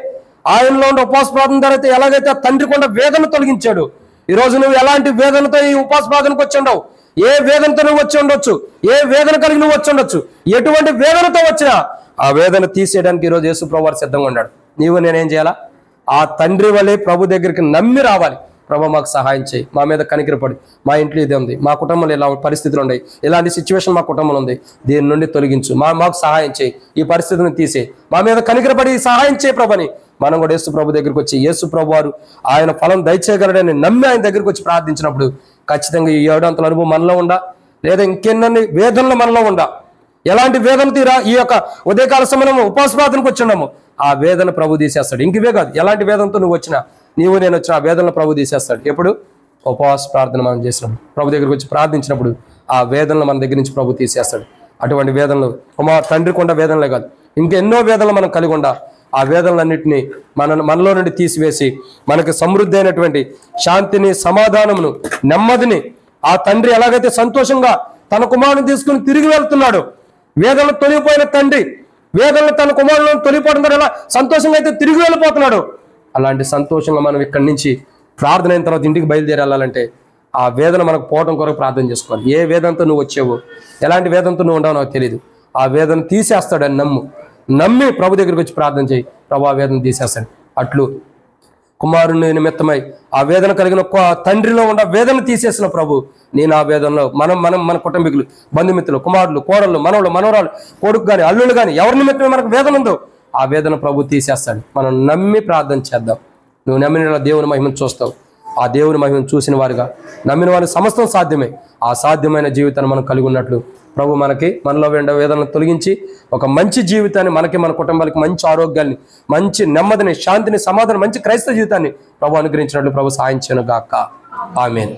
ఆయనలో ఉన్న ఉపవాస ప్రార్థన ద్వారా అయితే ఎలాగైతే ఆ తండ్రికి ఉన్న వేదన తొలగించాడు, ఈరోజు నువ్వు ఎలాంటి వేదనతో ఈ ఉపవాస ప్రార్థనకు వచ్చి ఉండవు, ఏ వేదనతో నువ్వు వచ్చి ఉండొచ్చు, ఏ వేదన కలిగి నువ్వు వచ్చి ఉండొచ్చు, ఎటువంటి వేదనతో వచ్చినా ఆ వేదన తీసేయడానికి ఈరోజు యేసు ప్రభు వారు సిద్ధంగా ఉన్నాడు. నీవు నేనేం చేయాలా? ఆ తండ్రి వలె ప్రభు దగ్గరికి నమ్మి రావాలి. ప్రభు మాకు సహాయం చేయి, మా మీద కనికరపడి, మా ఇంట్లో ఇదే ఉంది, మా కుటుంబంలో ఇలా పరిస్థితులు ఉన్నాయి, ఇలాంటి సిచ్యువేషన్ మా కుటుంబంలో ఉంది, దీని నుండి తొలగించు, మాకు సహాయం చేయి, ఈ పరిస్థితిని తీసే, మా మీద కనికరపడి సహాయం చేయి ప్రభుని మనం కూడా యేసు ప్రభు దగ్గరికి వచ్చి యేసు ప్రభు వారు ఆయన ఫలం దయచేయగలడని నమ్మి ఆయన దగ్గరికి వచ్చి ప్రార్థించినప్పుడు ఖచ్చితంగా ఈ 7 అనుభవం మనలో ఉందా, లేదా ఇంకెన్ని వేదనలు మనలో ఉందా? ఎలాంటి వేదన తీరా ఈ యొక్క ఉదయకాల సమయంలో ఉపవాస ప్రార్థనకు వచ్చినాము, ఆ వేదన ప్రభు తీసేస్తాడు. ఇంకవే కాదు, ఎలాంటి వేదనతో నువ్వు వచ్చినా, నీవు నేను వచ్చిన ఆ వేదనలు ప్రభు తీసేస్తాడు. ఎప్పుడు? ఉపవాస ప్రార్థన మనం చేసినప్పుడు, ప్రభు దగ్గరికి వచ్చి ప్రార్థించినప్పుడు ఆ వేదనలు మన దగ్గర నుంచి ప్రభు తీసేస్తాడు. అటువంటి వేదనలు తండ్రికి ఉన్న వేదనలే కాదు, ఇంకెన్నో వేదనలు మనం కలిగి ఉండా ఆ వేదనలన్నింటినీ మనలో నుండి తీసివేసి మనకి సమృద్ధి అయినటువంటి శాంతిని, సమాధానమును, నెమ్మదిని ఆ తండ్రి ఎలాగైతే సంతోషంగా తన కుమారుని తీసుకుని తిరిగి వెళ్తున్నాడు, వేదనలు తొలిగిపోయిన తండ్రి వేదనలు తన కుమారులను తొలిగిపోవడం ద్వారా ఎలా సంతోషంగా అయితే తిరిగి వెళ్ళిపోతున్నాడు, అలాంటి సంతోషంగా మనం ఇక్కడి నుంచి ప్రార్థన అయిన తర్వాత ఇంటికి బయలుదేరాలంటే ఆ వేదన మనకు పోవడం కొరకు ప్రార్థన చేసుకోవాలి. ఏ వేదనతో నువ్వు వచ్చావో, ఎలాంటి వేదనతో నువ్వు ఉండవో నాకు తెలియదు, ఆ వేదన తీసేస్తాడని నమ్మి ప్రభు దగ్గరికి వచ్చి ప్రార్థన చేయి, ప్రభు ఆ వేదన తీసేస్తాడు. అట్లు కుమారుని నిమిత్తమై ఆ వేదన కలిగిన తండ్రిలో ఉన్న వేదన తీసేసిన ప్రభు నేను ఆ వేదనలో మన కుటుంబీకులు, బంధుమిత్రులు, కుమారులు, కోడళ్ళు, మనవలు, మనవరాలు, కొడుకు కానీ అల్లుళ్ళు కానీ ఎవరి నిమిత్తమే మనకు వేదన ఉందో ఆ వేదన ప్రభు తీసేస్తాడు. మనం నమ్మి ప్రార్థన చేద్దాం. నువ్వు నమ్మిన దేవుని మహిమను చూస్తావు. ఆ దేవుని మహిమను చూసిన వారుగా నమ్మిన వారి సమస్తం సాధ్యమే. ఆ సాధ్యమైన జీవితాన్ని మనం కలిగి ఉన్నట్లు ప్రభు మనలో వేదనను తొలగించి ఒక మంచి జీవితాన్ని మనకి, మన కుటుంబాలకి మంచి ఆరోగ్యాన్ని, మంచి నెమ్మదిని, శాంతిని, సమాధానం, మంచి క్రైస్తవ జీవితాన్ని ప్రభు అనుగ్రహించినట్లు ప్రభు సహాయం చేయను గాక. ఆమేన్.